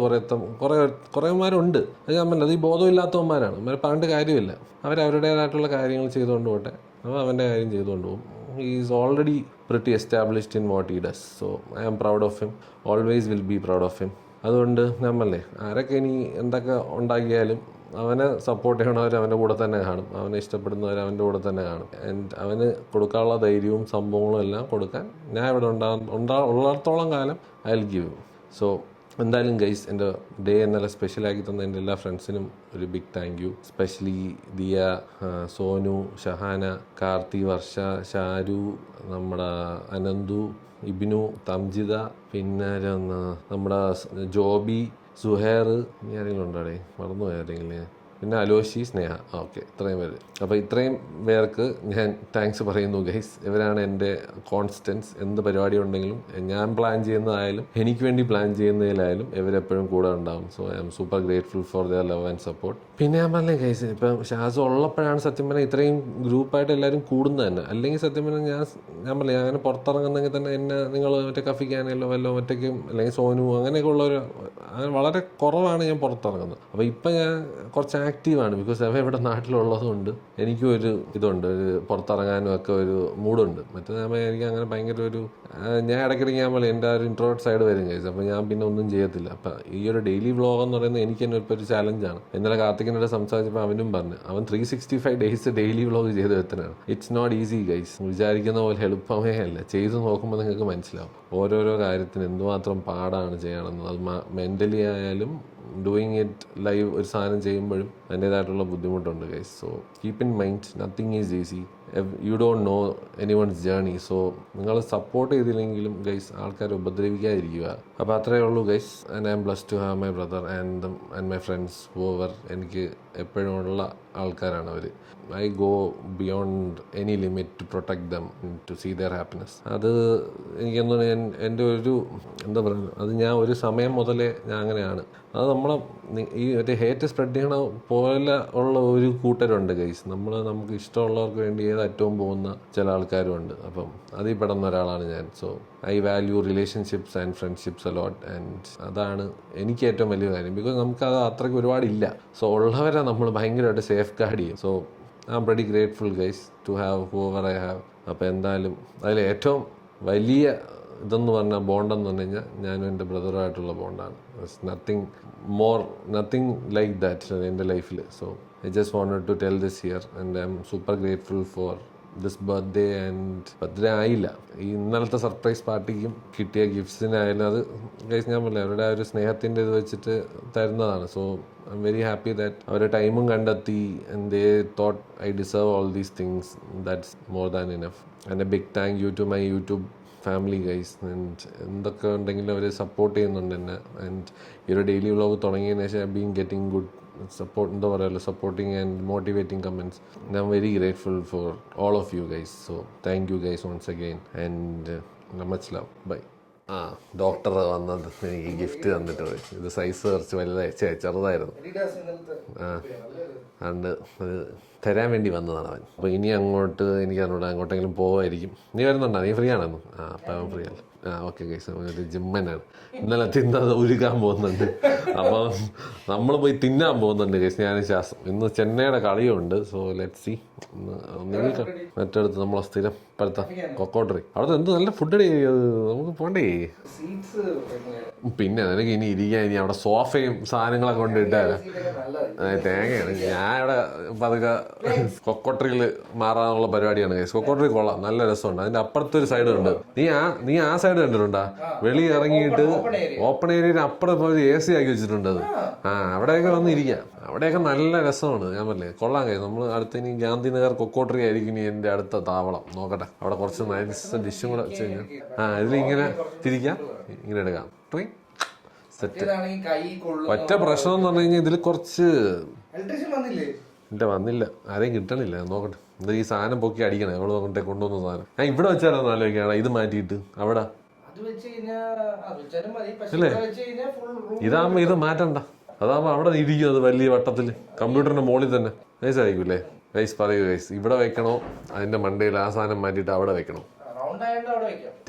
കുറേമാരുണ്ട്. അത് ഞാൻ പറഞ്ഞത് ഈ ബോധമില്ലാത്തവന്മാരാണ്. അവരെ പറഞ്ഞിട്ട് കാര്യമില്ല. അവരവരുടേതായിട്ടുള്ള കാര്യങ്ങൾ ചെയ്തുകൊണ്ട് പോട്ടെ. അപ്പോൾ അവൻ്റെ കാര്യം ചെയ്തുകൊണ്ട് പോകും. He is already pretty established in what he does. So I am proud of him, always will be proud of him. അതുകൊണ്ട് നമ്മളല്ലേ ആരൊക്കെ ഇനി എന്തൊക്കെ ഉണ്ടാക്കിയാലും അവനെ സപ്പോർട്ട് ചെയ്യണവർ അവൻ്റെ കൂടെ തന്നെ കാണും, അവനെ ഇഷ്ടപ്പെടുന്നവർ അവൻ്റെ കൂടെ തന്നെ കാണും. ആൻഡ് അവന് കൊടുക്കാനുള്ള ധൈര്യവും സംഭവങ്ങളും എല്ലാം കൊടുക്കാൻ ഞാൻ ഇവിടെ ഉള്ളിടത്തോളം കാലം ഐ വിൽ ഗിവ്. സോ എന്തായാലും ഗൈസ്, എൻ്റെ ഡേ എന്നല്ല സ്പെഷ്യലാക്കി തന്ന എൻ്റെ എല്ലാ ഫ്രണ്ട്സിനും ഒരു big thank you. Specially Diya, Sonu, Shahana, Karthi, Varsha, Sharu, നമ്മുടെ അനന്തു, ഇബിനു, തംജിത, പിന്നെ നമ്മുടെ ജോബി, സുഹേർ, ഇനി ആരെങ്കിലും ഉണ്ടാടേ മറന്നുപോയി ആരെങ്കിലും, പിന്നെ അലോഷി, സ്നേഹ. ഓക്കെ, ഇത്രയും പേര്. അപ്പോൾ ഇത്രയും പേർക്ക് ഞാൻ താങ്ക്സ് പറയുന്നു ഗൈസ്. ഇവരാണ് എൻ്റെ കോൺസ്റ്റൻസ്. എന്ത് പരിപാടി ഉണ്ടെങ്കിലും ഞാൻ പ്ലാൻ ചെയ്യുന്നതായാലും എനിക്ക് വേണ്ടി പ്ലാൻ ചെയ്യുന്നതിലായാലും ഇവരെപ്പോഴും കൂടെ ഉണ്ടാവും. So I'm super grateful for their love and support. പിന്നെ ഞാൻ പറഞ്ഞേ ഗൈസ്, ഇപ്പം ഷാസ് ഉള്ളപ്പോഴാണ് സത്യം പറഞ്ഞാൽ ഇത്രയും ഗ്രൂപ്പായിട്ട് എല്ലാവരും കൂടുന്നത് തന്നെ. അല്ലെങ്കിൽ സത്യം പറഞ്ഞാൽ ഞാൻ പറഞ്ഞില്ല, അങ്ങനെ പുറത്തിറങ്ങുന്നെങ്കിൽ തന്നെ എന്നെ നിങ്ങൾ മറ്റേ കഫിക്കാനല്ലോ വല്ലോ ഒറ്റയ്ക്കും അല്ലെങ്കിൽ സോനു അങ്ങനെയൊക്കെ ഉള്ളവർ അങ്ങനെ വളരെ കുറവാണ് ഞാൻ പുറത്തിറങ്ങുന്നത്. അപ്പോൾ ഇപ്പം ഞാൻ കുറച്ച് ആക്റ്റീവാണ്. ബിക്കോസ് അവ ഇവിടെ നാട്ടിലുള്ളത് കൊണ്ട് എനിക്കും ഒരു ഇതുണ്ട്, ഒരു പുറത്തിറങ്ങാനും ഒക്കെ ഒരു മൂഡുണ്ട്. മറ്റേ എനിക്ക് അങ്ങനെ ഭയങ്കര ഞാൻ ഇടയ്ക്കിടയ്ക്ക് ഞാൻ പോലെ എൻ്റെ ഒരു ഇൻട്രോവേർട്ട് സൈഡ് വരും കഴിച്ചു. അപ്പോൾ ഞാൻ പിന്നെ ഒന്നും ചെയ്യത്തില്ല. അപ്പം ഈ ഒരു ഡെയിലി വ്ളോഗ് എന്ന് പറയുന്നത് എനിക്ക് തന്നെ ഇപ്പോൾ ഒരു ചാലഞ്ചാണ്. ഇന്നലെ കാർത്തികിനോട് സംസാരിച്ചപ്പോൾ അവനും പറഞ്ഞു അവൻ 365 ഡേയ്സ് ഡെയിലി വ്ളോഗ് ചെയ്ത് എത്തനാണ്. It's not easy guys. വിചാരിക്കുന്ന പോലെ എളുപ്പമേ അല്ല. ചെയ്ത് നോക്കുമ്പോൾ നിങ്ങൾക്ക് മനസ്സിലാവും ഓരോരോ കാര്യത്തിന് എന്തുമാത്രം പാടാണ് ചെയ്യണമെന്ന്. അത് മെൻ്റലി ആയാലും ഡൂയിങ് ഇറ്റ് ലൈവ് ഒരു സാധനം ചെയ്യുമ്പോഴും അതിൻ്റേതായിട്ടുള്ള ബുദ്ധിമുട്ടുണ്ട് guys. So keep in mind, nothing is easy. You don't know any one's journey. So നിങ്ങൾ സപ്പോർട്ട് ചെയ്തില്ലെങ്കിലും ഗൈസ് ആൾക്കാരെ ഉപദ്രവിക്കാതിരിക്കുക. അപ്പോൾ അത്രയേ ഉള്ളൂ guys. And I am blessed to have my brother and my friends who are. എനിക്ക് എപ്പോഴും ഉള്ള ആൾക്കാരാണ് അവർ. I go beyond any limit to protect them, to see their happiness. അത് എനിക്കെന്താ എൻ്റെ എന്താ പറയുക, അത് ഞാൻ ഒരു സമയം മുതലേ ഞാൻ അങ്ങനെയാണ്. അത് നമ്മളെ ഈ മറ്റേ ഹേറ്റ് സ്പ്രെഡ് ചെയ്യണ പോലെ ഉള്ള ഒരു കൂട്ടരുണ്ട് ഗൈസ്. നമുക്ക് ഇഷ്ടമുള്ളവർക്ക് വേണ്ടി ഏതറ്റവും പോകുന്ന ചില ആൾക്കാരുമുണ്ട്. അപ്പം അതിൽ പെടുന്ന ഒരാളാണ് ഞാൻ. So I value relationships and friendships a lot. And അതാണ് എനിക്ക് ഏറ്റവും വലിയ കാര്യം. ബിക്കോസ് നമുക്കത് അത്രയ്ക്ക് ഒരുപാടില്ല. സോ ഉള്ളവരെ നമ്മൾ ഭയങ്കരമായിട്ട് സേഫ് ഗാർഡ് ചെയ്യും. So I am very grateful guys to have whoever I have. അപ്പോൾ എന്തായാലും അതിൽ ഏറ്റവും വലിയ ഇതെന്ന് പറഞ്ഞാൽ ബോണ്ടെന്ന് പറഞ്ഞു കഴിഞ്ഞാൽ ഞാനും എൻ്റെ ബ്രദറുമായിട്ടുള്ള ബോണ്ടാണ്. നത്തിങ് ലൈക്ക് ദാറ്റ് എൻ്റെ ലൈഫിൽ. So I just wanted to tell this here and I M super grateful for this birthday. And birthday ആയില്ല, ഈ ഇന്നലത്തെ സർപ്രൈസ് പാർട്ടിക്കും കിട്ടിയ ഗിഫ്റ്റ്സിനായാലും അത് ഗൈസ് ഞാൻ പറഞ്ഞില്ല അവരുടെ ആ ഒരു സ്നേഹത്തിൻ്റെ ഇത് വെച്ചിട്ട് തരുന്നതാണ്. So I'm very happy that അവരുടെ ടൈമും കണ്ടെത്തി and they thought I deserve all these things. That's more than enough. And a big thank you to my YouTube family guys. And എന്തൊക്കെ ഉണ്ടെങ്കിലും അവർ സപ്പോർട്ട് ചെയ്യുന്നുണ്ട് എന്നെ. ആൻഡ് ഈ ഒരു daily vlog തുടങ്ങിയതിന് ശേഷം I been getting good support, എന്താ പറയുക, supporting and motivating comments. I am very grateful for all of you guys. So thank you guys once again and much love. Bye. Doctor വന്നത് എനിക്ക് gift തന്നിട്ട് പോയി. ഇത് size കുറച്ച് വലുതായി ചെറുതായിരുന്നു. അതുകൊണ്ട് അത് തരാൻ വേണ്ടി വന്നതാണ് അവൻ. അപ്പോൾ ഇനി എനിക്ക് അറിഞ്ഞൂടാ അങ്ങോട്ടെങ്കിലും പോവായിരിക്കും. നീ വരുന്നുണ്ടോ? നീ ഫ്രീ ആണെന്ന്? അപ്പം അവൻ ഫ്രീ അല്ല. ഓക്കെ ഗൈസ്, ഒരു ജിമ്മനാണ്. ഇന്നലെ തിന്നത് ഉരുകാൻ പോകുന്നുണ്ട്. അപ്പം നമ്മൾ പോയി തിന്നാൻ പോകുന്നുണ്ട് ഗൈസ്, ഞാനും ശ്വാസം. ഇന്ന് ചെന്നൈയുടെ കളിയുണ്ട്. So let's see. ഒന്നെങ്കിൽ മറ്റടുത്ത് നമ്മളെ സ്ഥിരം പഴുത്ത കൊക്കോട്ടറി അവിടെ എന്ത് നല്ല ഫുഡ് അടി നമുക്ക് പോണ്ടേ. പിന്നെ നിനക്ക് ഇനി ഇരിക്കാൻ ഇനി അവിടെ സോഫയും സാധനങ്ങളൊക്കെ കൊണ്ടിട്ടാലോ തേങ്ങയാണ്. ഞാൻ ഇവിടെ പതുക്കെ കൊക്കോട്ടറിയിൽ മാറാനുള്ള പരിപാടിയാണ്. കൊക്കോട്ടറി കൊള്ളാം, നല്ല രസമുണ്ട്. അതിന്റെ അപ്പുറത്തെ ഒരു സൈഡ് ഉണ്ട്. നീ ആ സൈഡ് കണ്ടിട്ടുണ്ടാ? വെളി ഇറങ്ങിയിട്ട് ഓപ്പൺ ഏരിയയിൽ അപ്പുറം പോയി AC ആക്കി വെച്ചിട്ടുണ്ട്. അത് അവിടെയൊക്കെ വന്നിരിക്കാം. അവിടെയൊക്കെ നല്ല രസമാണ്. ഞാൻ പറഞ്ഞേ കൊള്ളാം. നമ്മൾ അടുത്ത ഇനി ഗാന്ധിനഗർ കൊക്കോട്ടറി ആയിരിക്കും ഇനി എന്റെ അടുത്ത താവളം. നോക്കട്ടെ, അവിടെ കുറച്ച് നൈസ് ഡിഷും കൂടെ വെച്ച് കഴിഞ്ഞാൽ ഇതിലിങ്ങനെ തിരിക്കാം, ഇങ്ങനെ എടുക്കാം. സെറ്റ്. ഒറ്റ പ്രശ്നം എന്ന് പറഞ്ഞു കഴിഞ്ഞാൽ ഇതിൽ കുറച്ച് വന്നില്ല, ആരെയും കിട്ടണില്ല. നോക്കട്ടെ, ഇത് ഈ സാധനം പൊക്കി അടിക്കണം. എവിടെ നോക്കട്ടെ കൊണ്ടുവന്ന സാധനം ഞാൻ ഇവിടെ വെച്ചാലോ ആലോചിക്കണം. ഇത് മാറ്റിയിട്ട് അവിടെ അല്ലേ, ഇതാകുമ്പോ ഇത് മാറ്റണ്ട. അതാകുമ്പോ അവിടെ ഇരിക്കുന്നത് വലിയ വട്ടത്തിൽ കമ്പ്യൂട്ടറിന്റെ മുകളിൽ തന്നെ. നൈസ് ആയിരിക്കും ഗൈസ്. പറയൂ ഗൈസ്, ഇവിടെ വെക്കണോ അതിന്റെ മണ്ടയിൽ ആ സാധനം മാറ്റിയിട്ട് അവിടെ വെക്കണോ?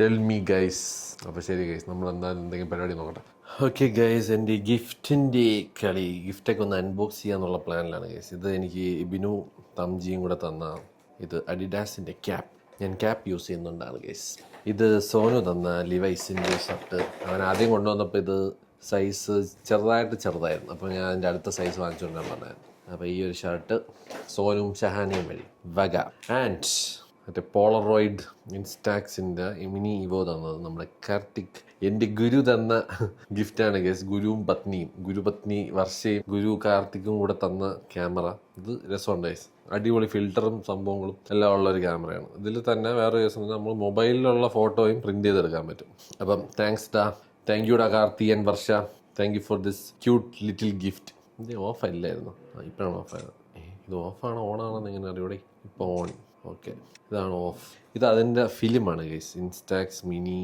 Tell me guys. അപ്പൊ ശരി ഗൈസ്, നമ്മൾ എന്തായാലും എന്തെങ്കിലും പരിപാടി നോക്കട്ടെ. ഓക്കെ ഗൈസ്, എൻ്റെ ഗിഫ്റ്റിൻ്റെ ഗിഫ്റ്റൊക്കെ ഒന്ന് അൺബോക്സ് ചെയ്യാന്നുള്ള പ്ലാനിലാണ് ഗൈസ്. ഇത് എനിക്ക് ബിനു തംജിയും കൂടെ തന്ന ഇത് അഡിഡാസിൻ്റെ ക്യാപ്പ്. ഞാൻ ക്യാപ്പ് യൂസ് ചെയ്യുന്നുണ്ടാണ് ഗൈസ്. ഇത് സോനു തന്ന ലിവൈസിൻ്റെ ഷർട്ട്. അവൻ ആദ്യം കൊണ്ടുവന്നപ്പോൾ ഇത് സൈസ് ചെറുതായിരുന്നു. അപ്പോൾ ഞാൻ അതിൻ്റെ അടുത്ത സൈസ് വാങ്ങിച്ചുകൊണ്ടാണ് പറഞ്ഞായിരുന്നു. അപ്പോൾ ഈ ഒരു ഷർട്ട് സോനും ഷഹാനയും വഴി വക. ആൻഡ് മറ്റേ പോളറോയിഡ് ഇൻസ്റ്റാക്സിൻ്റെ മിനി ഇവോ തന്നത് നമ്മുടെ കാർത്തിക്. എൻ്റെ ഗുരു തന്ന ഗിഫ്റ്റാണ് ഗൈസ്. ഗുരുപത്നി വർഷയും ഗുരു കാർത്തിക്കും കൂടെ തന്ന ക്യാമറ. ഇത് രസമുണ്ട് ഗൈസ്. അടിപൊളി ഫിൽറ്ററും സംഭവങ്ങളും എല്ലാം ഉള്ളൊരു ക്യാമറയാണ്. ഇതിൽ തന്നെ വേറെ കേസ് നമ്മൾ മൊബൈലിലുള്ള ഫോട്ടോയും പ്രിന്റ് ചെയ്തെടുക്കാൻ പറ്റും. അപ്പം താങ്ക് യു ഡാ Karthi and Varsha. Thank you for this cute little gift. ഇത് ഓഫ് അല്ലായിരുന്നു, ഇപ്പോഴാണ് ഓഫായത്. ഇത് ഓഫാണോ ഓണാണെന്ന് എങ്ങനെ അറിയൂടെ? ഇപ്പോൾ ഓൺ. ഓക്കെ, ഇതാണ് ഓഫ്. ഇത് അതിൻ്റെ ഫിലിമാണ് ഗൈസ്. Instax mini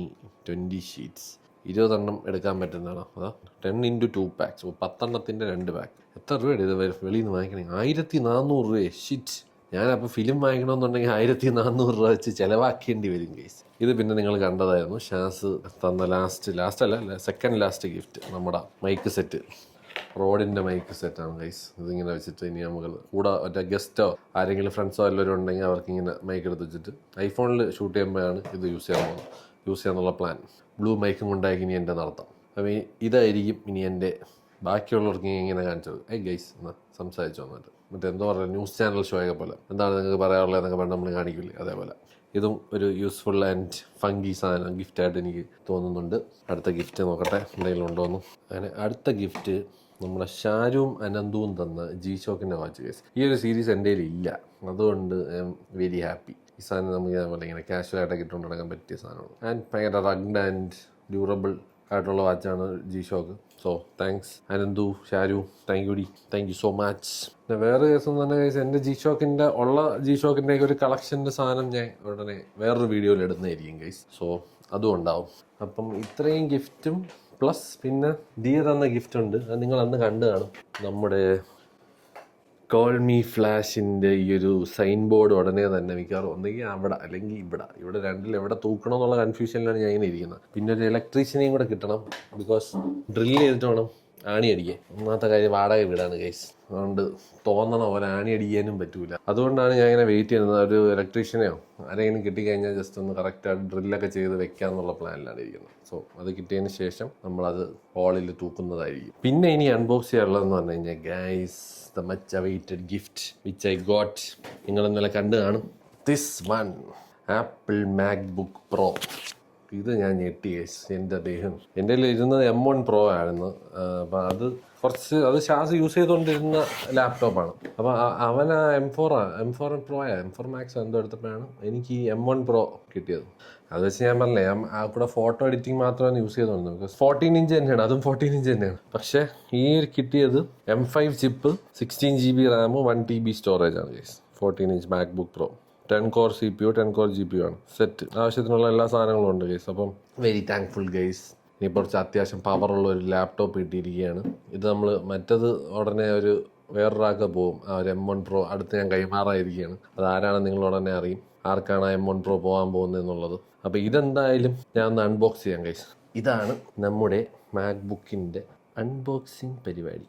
20 sheets. 20 എണ്ണം എടുക്കാൻ പറ്റുന്നതാണ്. അതാ 10x2 പാക്സ്. 10 എണ്ണത്തിൻ്റെ 2 പാക്ക്. എത്ര രൂപയുടെ ഇത് വെളിയിൽ നിന്ന് വാങ്ങിക്കണേ? 1400 രൂപ. ഷിറ്റ്. ഞാനപ്പോൾ ഫിലിം വാങ്ങിക്കണമെന്നുണ്ടെങ്കിൽ 1400 രൂപ വെച്ച് ചിലവാക്കേണ്ടി വരും ഗൈസ്. ഇത് പിന്നെ നിങ്ങൾ കണ്ടതായിരുന്നു. ഷാസ് തന്ന സെക്കൻഡ് ലാസ്റ്റ് ഗിഫ്റ്റ് നമ്മുടെ മൈക്ക് സെറ്റ്. റോഡിൻ്റെ മൈക്ക് സെറ്റാണ് ഗൈസ്. ഇതിങ്ങനെ വെച്ചിട്ട് ഇനി നമുക്ക് കൂടെ മറ്റേ ഗസ്റ്റോ ആരെങ്കിലും ഫ്രണ്ട്സോ എല്ലാവരും ഉണ്ടെങ്കിൽ അവർക്ക് ഇങ്ങനെ മൈക്ക് എടുത്ത് വെച്ചിട്ട് ഐഫോണിൽ ഷൂട്ട് ചെയ്യുമ്പോഴാണ് ഇത് യൂസ് ചെയ്യാന്നുള്ള പ്ലാൻ. ബ്ലൂ മൈക്കും കൊണ്ടായിരിക്കും ഇനി എൻ്റെ നടത്തം. അപ്പം ഇതായിരിക്കും ഇനി എൻ്റെ ബാക്കിയുള്ളവർക്ക് ഇങ്ങനെ കാണിച്ചത്. ഗൈസ് എന്നാൽ സംസാരിച്ചു വന്നിട്ട് എന്തോ പറയുക ന്യൂസ് ചാനൽ ഷോയൊക്കെ പോലെ എന്താണ് നിങ്ങൾക്ക് പറയാറുള്ളത് എന്നൊക്കെ പറഞ്ഞാൽ നമ്മൾ കാണിക്കില്ലേ, അതേപോലെ ഇതും ഒരു യൂസ്ഫുൾ ആൻഡ് ഫംഗി സാധനം ഗിഫ്റ്റായിട്ട് എനിക്ക് തോന്നുന്നുണ്ട്. അടുത്ത ഗിഫ്റ്റ് നോക്കട്ടെ എന്തെങ്കിലും ഉണ്ടോയെന്ന്. അങ്ങനെ അടുത്ത ഗിഫ്റ്റ് നമ്മുടെ ഷാരും അനന്തുവും തന്ന G-Shockൻ്റെ വാച്ച് കേസ്. ഈ ഒരു സീരീസ് എൻ്റെ കയ്യിൽ ഇല്ല, അതുകൊണ്ട് ഐ എം വെരി ഹാപ്പി. ഈ സാധനം നമുക്ക് അതേപോലെ ഇങ്ങനെ കാഷ്വലായിട്ടൊക്കെ ഇട്ടുകൊണ്ട് നടക്കാൻ പറ്റിയ സാധനമാണ്. ആൻഡ് ഭയങ്കര റഗ്ഡ് ആൻഡ് ഡ്യൂറബിൾ ആയിട്ടുള്ള വാച്ചാണ് G-Shock. So thanks Ananthu, Sharu, thank you so much. പിന്നെ വേറെ കേസ് തന്നെ കേസ് എൻ്റെ G-Shockൻ്റെ ഒരു കളക്ഷൻ്റെ സാധനം ഞാൻ ഉടനെ വേറൊരു വീഡിയോയിൽ ഇടുന്നതായിരിക്കും ഗൈസ്. സോ അതും ഉണ്ടാവും. അപ്പം ഇത്രയും ഗിഫ്റ്റും പ്ലസ് പിന്നെ ദിയ തന്ന ഗിഫ്റ്റ് ഉണ്ട്. അത് നിങ്ങൾ അന്ന് കണ്ടു കാണും. നമ്മുടെ കോൾ മീ ഫ്ലാഷിൻ്റെ ഈ ഒരു സൈൻ ബോർഡ് ഉടനെ തന്നെ മിക്കവാറും ഒന്നെങ്കിൽ അവിടെ അല്ലെങ്കിൽ ഇവിടെ രണ്ടിൽ എവിടെ തൂക്കണം എന്നുള്ള കൺഫ്യൂഷനിലാണ് ഞാൻ ഇങ്ങനെ ഇരിക്കുന്നത്. പിന്നെ ഒരു ഇലക്ട്രീഷ്യനെയും കൂടെ കിട്ടണം. ബിക്കോസ് ഡ്രില്ല് ചെയ്തിട്ട് വേണം ആണി അടിക്കാൻ. ഒന്നാമത്തെ കാര്യം വാടക വീടാണ് ഗൈസ്. അതുകൊണ്ട് തോന്നണ പോലെ ആണി അടിക്കാനും പറ്റൂല. അതുകൊണ്ടാണ് ഞാൻ ഇങ്ങനെ വെയിറ്റ് ചെയ്യുന്നത്. ഒരു ഇലക്ട്രീഷ്യനെയോ ആരെങ്കിലും കിട്ടിക്കഴിഞ്ഞാൽ ജസ്റ്റ് ഒന്ന് കറക്റ്റായിട്ട് ഡ്രില്ലൊക്കെ ചെയ്ത് വെക്കാന്നുള്ള പ്ലാനിലാണ് ഇരിക്കുന്നത്. സോ അത് കിട്ടിയതിന് ശേഷം നമ്മളത് ഹോളിൽ തൂക്കുന്നതായിരിക്കും. പിന്നെ ഇനി അൺബോക്സ് ചെയ്യാനുള്ളതെന്ന് പറഞ്ഞു കഴിഞ്ഞാൽ guys the much awaited gift which I got. നിങ്ങൾ ഇന്നലെ കണ്ടു കാണും. This one apple MacBook pro. ഇത് ഞാൻ ഞെട്ടി ഗൈസ്. എൻ്റെ കയ്യിൽ ഇരുന്നത് M1 Pro ആയിരുന്നു. അപ്പം അത് ഷാസ് യൂസ് ചെയ്തുകൊണ്ടിരുന്ന ലാപ്ടോപ്പാണ്. അപ്പം അവൻ M4 Pro Max എന്തോ എടുത്തപ്പോഴാണ് എനിക്ക് ഈ M1 Pro കിട്ടിയത്. അത് വെച്ച് ഞാൻ പറഞ്ഞില്ലേ, ആ കൂടെ ഫോട്ടോ എഡിറ്റിംഗ് മാത്രമാണ് യൂസ് ചെയ്തുകൊണ്ടിരുന്നത്. ബിക്കോസ് 14 ഇഞ്ച് തന്നെയാണ്, അതും 14 ഇഞ്ച് തന്നെയാണ്. പക്ഷേ ഈ കിട്ടിയത് M5 chip, 16 GB RAM, 1 TB storage ആണ് guys. 14 inch MacBook Pro, 10 core CPU, 10 core GPU ആണ്. സെറ്റ് ആവശ്യത്തിനുള്ള എല്ലാ സാധനങ്ങളും ഉണ്ട് ഗൈസ്. അപ്പം വെരി താങ്ക്ഫുൾ ഗൈസ്. ഇനി കുറച്ച് അത്യാവശ്യം പവറുള്ള ഒരു ലാപ്ടോപ്പ് കിട്ടിയിരിക്കുകയാണ്. ഇത് നമ്മൾ മറ്റത് ഉടനെ വേറൊരാൾക്ക് പോകും. ആ ഒരു M1 Pro അടുത്ത് ഞാൻ കൈമാറാതിരിക്കുകയാണ്. അതാരാണെന്ന് നിങ്ങൾ ഉടനെ അറിയും, ആർക്കാണ് ആ M1 Pro പോകാൻ പോകുന്നത് എന്നുള്ളത്. അപ്പോൾ ഇതെന്തായാലും ഞാൻ ഒന്ന് അൺബോക്സ് ചെയ്യാം ഗൈസ്. ഇതാണ് നമ്മുടെ മാക്ബുക്കിൻ്റെ അൺബോക്സിങ് പരിപാടി.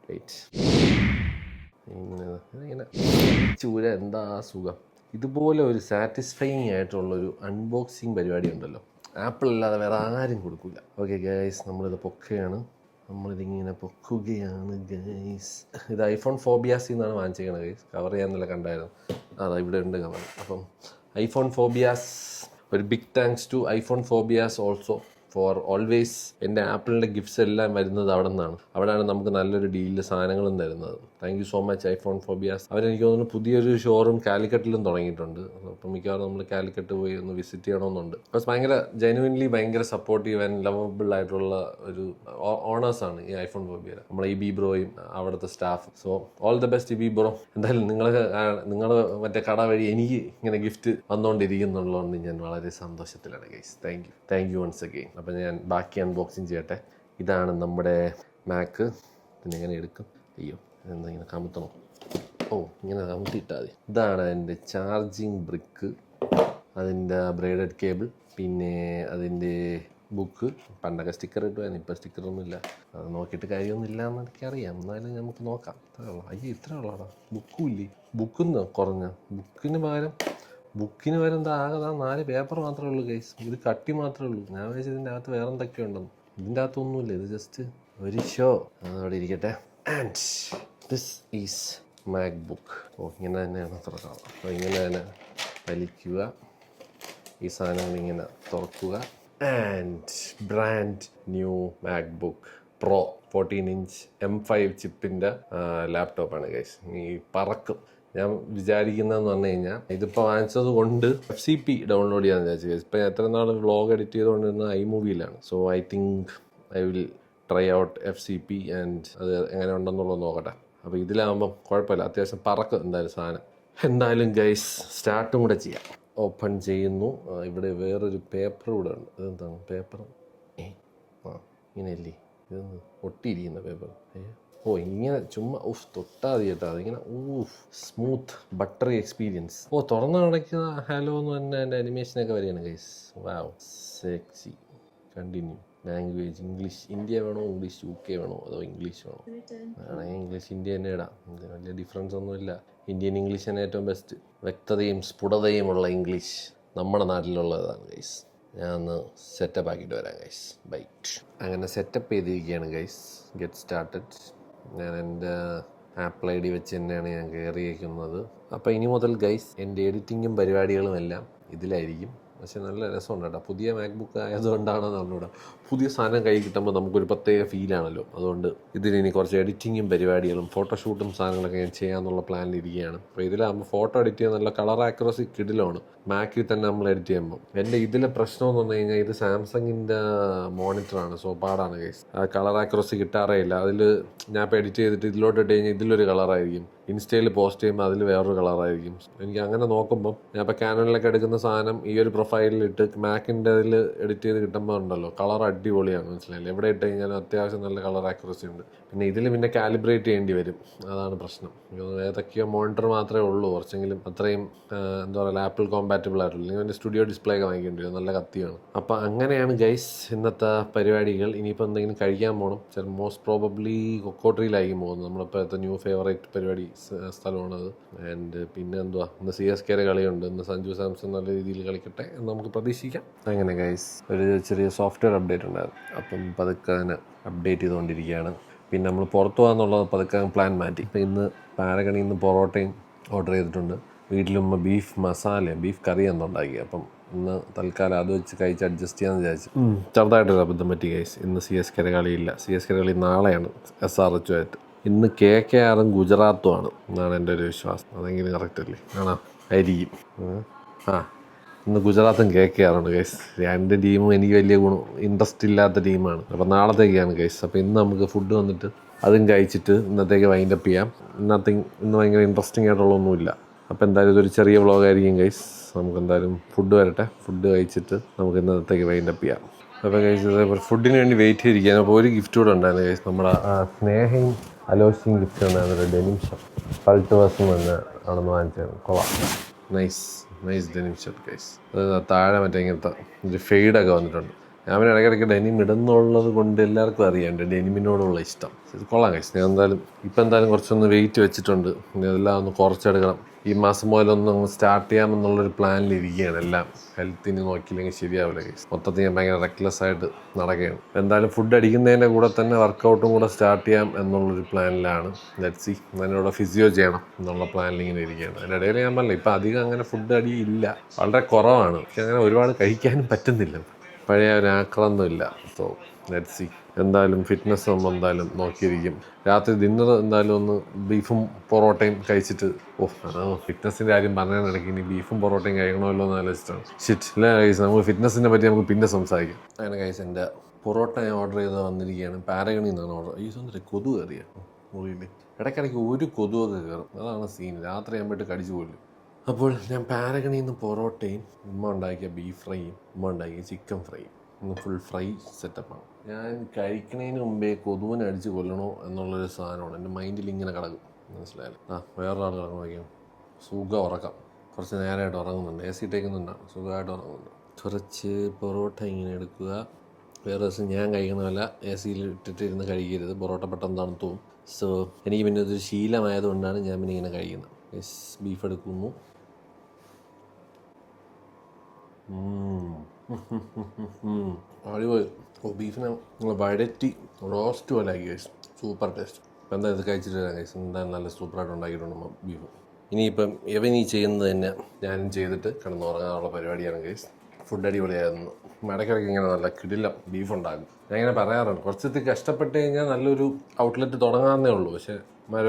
റൈറ്റ്, ഇങ്ങനെ ചൂര എന്താ സുഖം. ഇതുപോലെ ഒരു സാറ്റിസ്ഫൈങ് ആയിട്ടുള്ളൊരു അൺബോക്സിങ് പരിപാടി ഉണ്ടല്ലോ, ആപ്പിൾ അല്ലാതെ വേറെ ആരും കൊടുക്കില്ല. ഓക്കെ ഗൈസ്, നമ്മളിത് പൊക്കുകയാണ്. ഗൈസ്. ഇത് ഐഫോൺ ഫോബിയാസിൽ നിന്നാണ് വാങ്ങിച്ചേക്കണത് ഗൈസ്. കവർ ചെയ്യാന്നല്ല കണ്ടായിരുന്നു, അതാ ഇവിടെ ഉണ്ട് കവർ. അപ്പം ഐഫോൺ ഫോബിയാസ്, ഒരു big thanks to iPhone phobias also for always. എൻ്റെ ആപ്പിളിൻ്റെ ഗിഫ്റ്റ്സ് എല്ലാം വരുന്നത് അവിടെ നിന്നാണ്. അവിടെയാണ് നമുക്ക് നല്ലൊരു ഡീലിൽ സാധനങ്ങളും തരുന്നത്. Thank you so much iPhone phobias. അവരെനിക്ക് തോന്നുന്നു പുതിയൊരു ഷോറൂം കാലിക്കറ്റിലും തുടങ്ങിയിട്ടുണ്ട്. അപ്പം മിക്കവാറും നമ്മൾ കാലിക്കറ്റ് പോയി ഒന്ന് വിസിറ്റ് ചെയ്യണമെന്നുണ്ട്. ബസ് ഭയങ്കര ജെനുവിൻലി ഭയങ്കര സപ്പോർട്ടീവ് ആൻഡ് ലവബിൾ ആയിട്ടുള്ള ഒരു ഓണേഴ്സാണ് ഈ ഐഫോൺ ഫോബിയ. നമ്മളെ ഈ ബി ബ്രോയും അവിടുത്തെ staff. So all the best B bro. എന്തായാലും നിങ്ങൾ മറ്റേ കട വഴി എനിക്ക് ഇങ്ങനെ ഗിഫ്റ്റ് വന്നുകൊണ്ടിരിക്കുന്നുള്ളതുകൊണ്ട് ഞാൻ വളരെ സന്തോഷത്തിലാണ് guys. Thank you once again. അപ്പം ഞാൻ ബാക്കി അൺബോക്സിങ് ചെയ്യട്ടെ. ഇതാണ് നമ്മുടെ മാക്ക്. ഇതിനെങ്ങനെ എടുക്കും? അയ്യോ, എന്താ ഇങ്ങനെ കമുത്തണം? ഓ, ഇങ്ങനെ കമുത്തിയിട്ടാൽ മതി. ഇതാണ് എൻ്റെ ചാർജിങ് ബ്രിക്ക്, അതിൻ്റെ ബ്രേഡഡ് കേബിൾ, പിന്നെ അതിൻ്റെ ബുക്ക്. പണ്ടൊക്കെ സ്റ്റിക്കർ ഇട്ടുവായിരുന്നു, ഇപ്പം സ്റ്റിക്കറൊന്നുമില്ല. അത് നോക്കിയിട്ട് കാര്യമൊന്നുമില്ല എന്ന് എനിക്കറിയാം, എന്നാലും നമുക്ക് നോക്കാം. ഇത്രേ ഉള്ളതാ. ബുക്കും ഇല്ലേ? ബുക്കിന്ന് കുറഞ്ഞ ബുക്കിന് പകരം എന്താ ആകെ 4 പേപ്പർ മാത്രമേ ഉള്ളൂ ഗൈസ്. ഇത് കട്ടി മാത്രമേ ഉള്ളൂ. ഞാൻ വിചാരിച്ചത് ഇതിൻ്റെ അകത്ത് വേറെ എന്തൊക്കെ ഉണ്ടെന്ന്. ഇതിൻ്റെ അകത്തൊന്നുമില്ല, ഇത് ജസ്റ്റ് ഒരു ഷോ. അതവിടെ ഇരിക്കട്ടെ. And this is MacBook. Oh, ഇങ്ങനെ തന്നെയാണ് തുറക്കാം. അപ്പോൾ ഇങ്ങനെ തന്നെ വലിക്കുക, ഈ സാധനങ്ങൾ ഇങ്ങനെ തുറക്കുക. And brand new MacBook Pro 14 inch M5 ചിപ്പിൻ്റെ ലാപ്ടോപ്പാണ് ഗൈസ്. ഈ പറക്കും. ഞാൻ വിചാരിക്കുന്നതെന്ന് പറഞ്ഞു കഴിഞ്ഞാൽ, ഇതിപ്പോൾ വാങ്ങിച്ചത് കൊണ്ട് FCP ഡൗൺലോഡ് ചെയ്യാൻ വിചാരിച്ചു. ഇപ്പം എത്ര നാൾ വ്ളോഗ് എഡിറ്റ് ചെയ്തുകൊണ്ടിരുന്ന iMovieയിലാണ്. So I think I will try out FCP and അത് എങ്ങനെ ഉണ്ടെന്നുള്ളത് നോക്കട്ടെ. അപ്പോൾ ഇതിലാകുമ്പം കുഴപ്പമില്ല, അത്യാവശ്യം പറക്കും എന്തായാലും സാധനം. എന്തായാലും ഗൈസ് സ്റ്റാർട്ടും കൂടെ ചെയ്യാം. ഓപ്പൺ ചെയ്യുന്നു. ഇവിടെ വേറൊരു പേപ്പർ കൂടെ ഉണ്ട്. ഇതെന്താണ് പേപ്പർ? ഇങ്ങനെയല്ലേ ഇതൊന്ന് ഒട്ടിയിരിക്കുന്ന പേപ്പർ? ഓ, ഇങ്ങനെ ചുമ്മാ തൊട്ടാ മതി കേട്ടോ. അതിങ്ങനെ സ്മൂത്ത് ബട്ടറി എക്സ്പീരിയൻസ്. ഓ, തുറന്നു കിടക്കുന്ന ഹലോ എന്ന് പറഞ്ഞാൽ എൻ്റെ അനിമേഷനൊക്കെ വരികയാണ് guys. Wow, sexy. Continue. Language English India വേണോ, ഇംഗ്ലീഷ് UK വേണോ, അതോ ഇംഗ്ലീഷ് വേണോ? ആണെങ്കിൽ ഇംഗ്ലീഷ് ഇന്ത്യ തന്നെ ഇടാം. വലിയ ഡിഫറൻസ് ഒന്നുമില്ല. ഇന്ത്യൻ ഇംഗ്ലീഷ് തന്നെ ഏറ്റവും ബെസ്റ്റ്. വ്യക്തതയും സ്ഫുടതയുമുള്ള ഇംഗ്ലീഷ് നമ്മുടെ നാട്ടിലുള്ളതാണ് ഗൈസ്. ഞാൻ ഒന്ന് സെറ്റപ്പ് ആക്കിയിട്ട് വരാം ഗൈസ്. ബൈറ്റ്. അങ്ങനെ സെറ്റപ്പ് ചെയ്തിരിക്കുകയാണ് ഗൈസ്. Get started. ഞാൻ എൻ്റെ ആപ്പിൾ ID വെച്ച് തന്നെയാണ് ഞാൻ കയറിയിരിക്കുന്നത്. അപ്പോൾ ഇനി മുതൽ ഗൈസ് എൻ്റെ എഡിറ്റിങ്ങും പരിപാടികളും എല്ലാം ഇതിലായിരിക്കും. പക്ഷെ നല്ല രസമുണ്ട് കേട്ടോ. പുതിയ മാക്ബുക്ക് ആയതുകൊണ്ടാണെന്ന് പറഞ്ഞൂടാ, പുതിയ സാധനം കൈ കിട്ടുമ്പോൾ നമുക്കൊരു പ്രത്യേക ഫീലാണല്ലോ. അതുകൊണ്ട് ഇതിനി കുറച്ച് എഡിറ്റിങ്ങും പരിപാടികളും ഫോട്ടോഷൂട്ടും സാധനങ്ങളൊക്കെ ഞാൻ ചെയ്യാമെന്നുള്ള പ്ലാനിലിരിക്കുകയാണ്. അപ്പോൾ ഇതിലാകുമ്പോൾ ഫോട്ടോ എഡിറ്റ് ചെയ്യാൻ നല്ല കളർ ആക്യുറസി കിടിലാണ് മാക്കിൽ തന്നെ നമ്മൾ എഡിറ്റ് ചെയ്യുമ്പോൾ. എൻ്റെ ഇതിലെ പ്രശ്നം എന്ന് പറഞ്ഞു കഴിഞ്ഞാൽ, ഇത് സാംസങ്ങിൻ്റെ മോണിറ്ററാണ്. സോ പാടാണ് ഗൈസ്. ആ കളർ ആക്യുറസി കിട്ടാറേ ഇല്ല. അതിൽ ഞാൻ ഇപ്പോൾ എഡിറ്റ് ചെയ്തിട്ട് ഇതിലോട്ട് ഇട്ട് കഴിഞ്ഞാൽ ഇതിലൊരു കളറായിരിക്കും, ഇൻസ്റ്റയിൽ പോസ്റ്റ് ചെയ്യുമ്പോൾ അതിൽ വേറൊരു കളറായിരിക്കും. എനിക്ക് അങ്ങനെ നോക്കുമ്പോൾ ഞാൻ ഇപ്പോൾ ക്യാനണിലൊക്കെ എടുക്കുന്ന സാധനം ഈ ഒരു പ്രൊഫൈലിലിട്ട് മാക്കിൻ്റെ അതിൽ എഡിറ്റ് ചെയ്ത് കിട്ടുമ്പോൾ ഉണ്ടല്ലോ, കളർ അടിപൊളിയാണ്. മനസ്സിലായില്ലേ? എവിടെ ഇട്ട് കഴിഞ്ഞാലും അത്യാവശ്യം നല്ല കളർ ആക്യുറസി ഉണ്ട്. പിന്നെ ഇതിൽ പിന്നെ കാലിബ്രേറ്റ് ചെയ്യേണ്ടി വരും, അതാണ് പ്രശ്നം. ഏതൊക്കെയോ മോണിറ്റർ മാത്രമേ ഉള്ളൂ കുറച്ചെങ്കിലും അത്രയും എന്താ പറയുക ആപ്പിൾ കോമ്പാറ്റബിൾ ആയിട്ടുള്ളൂ. അല്ലെങ്കിൽ പിന്നെ സ്റ്റുഡിയോ ഡിസ്പ്ലേ ഒക്കെ വാങ്ങിക്കേണ്ടി വരും, നല്ല കത്തിയാണ്. അപ്പോൾ അങ്ങനെയാണ് ഗൈസ് ഇന്നത്തെ പരിപാടികൾ. ഇനിയിപ്പോൾ എന്തെങ്കിലും കഴിക്കാൻ പോകണം. മോസ്റ്റ് പ്രോബബ്ലി കൊക്കോട്രിയിലായിരിക്കും പോകുന്നത്. നമ്മളിപ്പോഴത്തെ ന്യൂ ഫേവറേറ്റ് പരിപാടി സ്ഥലമാണത്. ആൻഡ് പിന്നെ എന്തുവാ, ഇന്ന് CSK കളിയുണ്ട്. ഇന്ന് സഞ്ജു സാംസൺ നല്ല രീതിയിൽ കളിക്കട്ടെ എന്ന് നമുക്ക് പ്രതീക്ഷിക്കാം. അങ്ങനെ ഗൈസ് ഒരു ചെറിയ സോഫ്റ്റ്വെയർ അപ്ഡേറ്റ് ഉണ്ടായിരുന്നു. അപ്പം പതുക്കെ അതിനെ അപ്ഡേറ്റ് ചെയ്തുകൊണ്ടിരിക്കുകയാണ്. പിന്നെ നമ്മൾ പുറത്തു പോകാന്നുള്ളത് പതുക്കെ പ്ലാൻ മാറ്റി. ഇപ്പം ഇന്ന് പാരഗണിയിൽ നിന്ന് പൊറോട്ടയും ഓർഡർ ചെയ്തിട്ടുണ്ട്. വീട്ടിലുമ്മ ബീഫ് കറി എന്നുണ്ടാക്കി. അപ്പം ഇന്ന് തൽക്കാലം അത് വെച്ച് കഴിച്ച് അഡ്ജസ്റ്റ് ചെയ്യാമെന്ന് വിചാരിച്ചു. ചെറുതായിട്ടൊരു അബദ്ധം പറ്റി ഗൈസ്. ഇന്ന് CSK കളിയില്ല. CSK കളി നാളെയാണ് SRH ആയിട്ട്. ഇന്ന് KKR ഗുജറാത്തും ആണ് എന്നാണ് എൻ്റെ ഒരു വിശ്വാസം. അതെങ്കിലും കറക്റ്റ് അല്ലേ? ആണോ? ആയിരിക്കും. ഇന്ന് ഗുജറാത്തും KKR ആണ് ഗൈസ്. രണ്ട് ടീമും എനിക്ക് വലിയ ഇൻട്രസ്റ്റ് ഇല്ലാത്ത ടീമാണ്. അപ്പോൾ നാളത്തേക്കാണ് ഗൈസ്. അപ്പോൾ ഇന്ന് നമുക്ക് ഫുഡ് വന്നിട്ട് അതും കഴിച്ചിട്ട് ഇന്നത്തേക്ക് വൈൻഡപ്പ് ചെയ്യാം. ഇന്ന് ഭയങ്കര ഇൻട്രസ്റ്റിംഗ് ആയിട്ടുള്ളൊന്നുമില്ല. അപ്പോൾ എന്തായാലും ഇതൊരു ചെറിയ വ്ളോഗായിരിക്കും ഗൈസ്. നമുക്ക് എന്തായാലും ഫുഡ് വരട്ടെ. ഫുഡ് കഴിച്ചിട്ട് നമുക്ക് ഇന്നത്തേക്ക് വൈൻഡപ്പ് ചെയ്യാം. അപ്പോൾ ഗൈസ് ഇതേപോലെ ഫുഡിന് വേണ്ടി വെയിറ്റ് ചെയ്തിരിക്കുകയാണ്. അപ്പോൾ ഒരു ഗിഫ്റ്റ് കൂടെ ഉണ്ടായിരുന്നു ഗൈസ്. നമ്മുടെ സ്നേഹയും അലോഷിയും ഗിഫ്റ്റ് ഉണ്ടായിരുന്നൊരു ഡെനിം ഷർട്ട് പൾട്ടുവേഴ്സും വന്ന് ആണെന്ന് വാങ്ങിച്ചാണ്. കൊള്ളാം. Nice denim shirt guys. അത് താഴെ മറ്റേ ഇങ്ങനത്തെ ഒരു ഫെയ്ഡൊക്കെ വന്നിട്ടുണ്ട്. ഞാൻ പിന്നെ ഇടയ്ക്കിടയ്ക്ക് ഡെനിം ഇടുന്നുള്ളത് കൊണ്ട് എല്ലാവർക്കും അറിയാം എൻ്റെ ഡെനിമിനോടുള്ള ഇഷ്ടം. ഇത് കൊള്ളാം കഴിച്ചു. ഞാൻ എന്തായാലും ഇപ്പം എന്തായാലും കുറച്ചൊന്ന് വെയിറ്റ് വെച്ചിട്ടുണ്ട്. ഇനി അതെല്ലാം ഒന്ന് കുറച്ചെടുക്കണം. ഈ മാസം മുതലൊന്ന് സ്റ്റാർട്ട് ചെയ്യാമെന്നുള്ളൊരു പ്ലാനിലിരിക്കുകയാണ്. എല്ലാം ഹെൽത്തിന് നോക്കിയില്ലെങ്കിൽ ശരിയാവില്ല കേസ്. മൊത്തത്തിൽ ഞാൻ ഭയങ്കര റെക്ലെസ് ആയിട്ട് നടക്കുകയാണ്. എന്തായാലും ഫുഡ് അടിക്കുന്നതിൻ്റെ കൂടെ തന്നെ വർക്കൗട്ടും കൂടെ സ്റ്റാർട്ട് ചെയ്യാം എന്നുള്ളൊരു പ്ലാനിലാണ്. Let's see. അതിനോട് ഫിസിയോ ചെയ്യണം എന്നുള്ള പ്ലാനിൽ ഇങ്ങനെ ഇരിക്കുകയാണ്. അതിൻ്റെ ഇടയിൽ ഞാൻ പറഞ്ഞില്ല, ഇപ്പം അധികം അങ്ങനെ ഫുഡ് അടി ഇല്ല, വളരെ കുറവാണ്. പക്ഷെ അങ്ങനെ ഒരുപാട് കഴിക്കാനും പറ്റുന്നില്ല, പഴയ ഒരു ആക്രമൊന്നുമില്ല. So let's see. എന്തായാലും ഫിറ്റ്നസ് നമ്മൾ എന്തായാലും നോക്കിയിരിക്കും. രാത്രി ഡിന്നർ എന്തായാലും ഒന്ന് ബീഫും പൊറോട്ടയും കഴിച്ചിട്ട് ഫിറ്റ്നസിൻ്റെ കാര്യം പറഞ്ഞതിനിടയ്ക്ക് ഇനി ബീഫും പൊറോട്ടയും കഴിക്കണമല്ലോ എന്ന് ആലോചിച്ചിട്ടാണ്. ഷിറ്റ് അല്ലേ ഗൈസ്, നമുക്ക് ഫിറ്റ്നസിനെ പറ്റി നമുക്ക് പിന്നെ സംസാരിക്കാം. അങ്ങനെ ഗൈസ്, എൻ്റെ പൊറോട്ട ഞാൻ ഓർഡർ ചെയ്ത് വന്നിരിക്കുകയാണ്. പാരഗണിൽ നിന്നാണ് ഓർഡർ. ഈ സ്വന്തം കൊതു കയറിയ മുറിയിൽ ഇടയ്ക്കിടയ്ക്ക് ഒരു കൊതുവൊക്കെ കയറും. അതാണ് സീൻ. രാത്രി ആകുമ്പോഴേക്ക് കടിച്ചു കൊല്ലും. അപ്പോൾ ഞാൻ പാരഗണിൽ നിന്ന് പൊറോട്ടയും ഉമ്മ ഉണ്ടാക്കിയ ബീഫ് ഫ്രൈയും ഉമ്മ ഉണ്ടാക്കിയ ചിക്കൻ ഫ്രൈയും ഇന്ന് ഫുൾ ഫ്രൈ സെറ്റപ്പാണ്. ഞാൻ കഴിക്കുന്നതിന് മുമ്പേ കൊതുവിനെ അടിച്ച് കൊല്ലണോ എന്നുള്ളൊരു സാധനമാണ് എൻ്റെ മൈൻഡിൽ ഇങ്ങനെ കിടക്കും. മനസ്സിലായാലും വേറൊരാൾ കിടക്കണം വയ്ക്കും. സുഖം ഉറക്കം. കുറച്ച് നേരമായിട്ട് ഉറങ്ങുന്നുണ്ട്. AC ഇട്ടേക്കുന്നുണ്ടാണ്. സുഖമായിട്ട് ഉറങ്ങുന്നുണ്ട്. കുറച്ച് പൊറോട്ട ഇങ്ങനെ എടുക്കുക. വേറെ ദിവസം ഞാൻ കഴിക്കണമല്ല, AC ഇട്ടിട്ട് ഇരുന്ന് കഴിക്കരുത്. പൊറോട്ട പെട്ടെന്ന് തണുത്തു പോകും. സോ എനിക്ക് പിന്നെ ഇതൊരു ശീലമായതുകൊണ്ടാണ് ഞാൻ പിന്നെ ഇങ്ങനെ കഴിക്കുന്നത്. ബീഫ് എടുക്കുന്നു. അടിപൊളി. ബീഫിനെ വഴറ്റി റോസ്റ്റ് പോലെ ആക്കി കഴിച്ചു. Super taste. ഇപ്പം എന്താ ഇത് കഴിച്ചിട്ട് വരാം കഴിച്ചു. എന്തായാലും നല്ല സൂപ്പറായിട്ട് ഉണ്ടാക്കിയിട്ടുണ്ട് ബീഫ്. ഇനിയിപ്പം ഈ ചെയ്യുന്നത് തന്നെ ഞാനും ചെയ്തിട്ട് കിടന്നുറങ്ങാനുള്ള പരിപാടിയാണ് കഴിച്ചു. ഫുഡ് അടിപൊളിയായിരുന്നു. ഇടയ്ക്കിടയ്ക്ക് ഇങ്ങനെ നല്ല കിടിലം ബീഫ് ഉണ്ടാകും. ഞാൻ ഇങ്ങനെ പറയാറുണ്ട്, കുറച്ചൊക്കെ കഷ്ടപ്പെട്ട് കഴിഞ്ഞാൽ നല്ലൊരു ഔട്ട്ലെറ്റ് തുടങ്ങാമെന്നേ ഉള്ളൂ. പക്ഷേ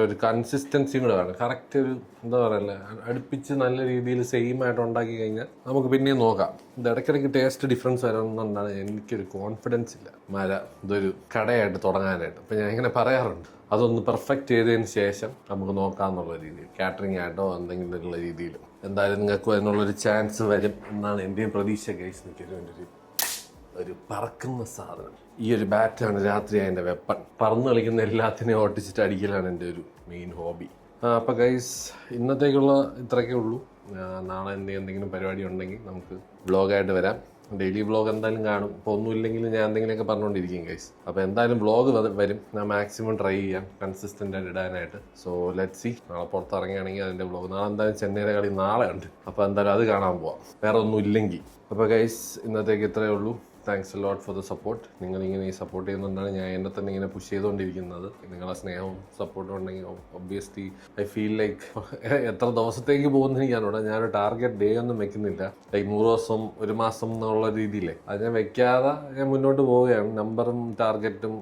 ഒരു കൺസിസ്റ്റൻസിയും കൂടെ വേണം. കറക്റ്റ് ഒരു എന്താ പറയുക, അടുപ്പിച്ച് നല്ല രീതിയിൽ സെയിം ആയിട്ട് ഉണ്ടാക്കി കഴിഞ്ഞാൽ നമുക്ക് പിന്നെയും നോക്കാം. ഇത് ഇടയ്ക്കിടയ്ക്ക് ടേസ്റ്റ് ഡിഫറൻസ് വരണമെന്നുകൊണ്ടാണ് എനിക്കൊരു കോൺഫിഡൻസ് ഇല്ല ഇതൊരു കടയായിട്ട് തുടങ്ങാനായിട്ട്. അപ്പം ഞാൻ ഇങ്ങനെ പറയാറുണ്ട്, അതൊന്ന് പെർഫെക്റ്റ് ചെയ്തതിന് ശേഷം നമുക്ക് നോക്കാമെന്നുള്ള രീതിയിൽ, കാറ്ററിംഗ് ആയിട്ടോ എന്തെങ്കിലും ഉള്ള രീതിയിൽ. എന്തായാലും നിങ്ങൾക്കും അതിനുള്ളൊരു ചാൻസ് വരും എന്നാണ് എൻ്റെയും പ്രതീക്ഷ. ഗൈസ്, എനിക്കൊരു വേണ്ടി ഒരു പറക്കുന്ന സാധനം. ഈ ഒരു ബാറ്റാണ് രാത്രി അതിൻ്റെ വെപ്പൺ. പറന്ന് കളിക്കുന്ന എല്ലാത്തിനെയും ഓട്ടിച്ചിട്ട് അടിക്കലാണ് എൻ്റെ ഒരു മെയിൻ ഹോബി. അപ്പോൾ ഗൈസ്, ഇന്നത്തേക്കുള്ള ഇത്രയൊക്കെ ഉള്ളൂ. നാളെ എന്തെങ്കിലും പരിപാടി ഉണ്ടെങ്കിൽ നമുക്ക് വ്ളോഗായിട്ട് വരാം. ഡെയിലി വ്ളോഗ് എന്തായാലും കാണും. ഇപ്പോൾ ഒന്നുമില്ലെങ്കിൽ ഞാൻ എന്തെങ്കിലുമൊക്കെ പറഞ്ഞുകൊണ്ടിരിക്കും ഗൈസ്. അപ്പോൾ എന്തായാലും വ്ളോഗ് വരും. ഞാൻ മാക്സിമം ട്രൈ ചെയ്യാം കൺസിസ്റ്റൻ്റ് ആയിട്ട് ഇടാനായിട്ട്. So let's see. നാളെ പുറത്തിറങ്ങുകയാണെങ്കിൽ അതിൻ്റെ വ്ളോഗ്. നാളെ എന്തായാലും ചെന്നൈയുടെ കളി നാളെ ഉണ്ട്. അപ്പോൾ എന്തായാലും അത് കാണാൻ പോവാം, വേറെ ഒന്നും ഇല്ലെങ്കിൽ. അപ്പോൾ ഗൈസ്, ഇന്നത്തേക്ക് ഇത്രയേ ഉള്ളൂ. Thanks a lot for the support. നിങ്ങളിങ്ങനെ ഈ സപ്പോർട്ട് ചെയ്യുന്നതുകൊണ്ടാണ് ഞാൻ എന്നെ തന്നെ ഇങ്ങനെ പുഷ് ചെയ്തുകൊണ്ടിരിക്കുന്നത്. നിങ്ങളെ സ്നേഹവും സപ്പോർട്ടും ഉണ്ടെങ്കിൽ ഒബ്വിയസ്ലി ഐ ഫീൽ ലൈക്ക് എത്ര ദിവസത്തേക്ക് പോകുന്നതിന് ഞാനൊരു ടാർഗറ്റ് ഡേ ഒന്നും വെക്കുന്നില്ല. ലൈക്ക് 100 ദിവസം, 1 മാസം എന്നുള്ള രീതിയിലേ അത് ഞാൻ വെക്കാതെ ഞാൻ മുന്നോട്ട് പോവുകയാണ്. നമ്പറും ടാർഗറ്റും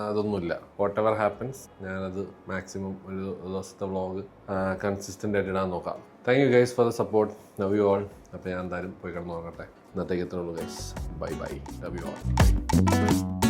അതൊന്നുമില്ല. വാട്ട് എവർ ഹാപ്പൻസ് ഞാനത് മാക്സിമം ഒരു ദിവസത്തെ വ്ളോഗ് കൺസിസ്റ്റൻ്റ് ആയിട്ട് ഇടാൻ നോക്കാം. Thank you guys for the support. Love you all. അപ്പോൾ ഞാൻ എന്തായാലും പോയി കിടന്ന് നോക്കട്ടെ. ഇന്നത്തേക്ക് എത്ര ഉള്ളൂ guys. Bye bye. Love you all.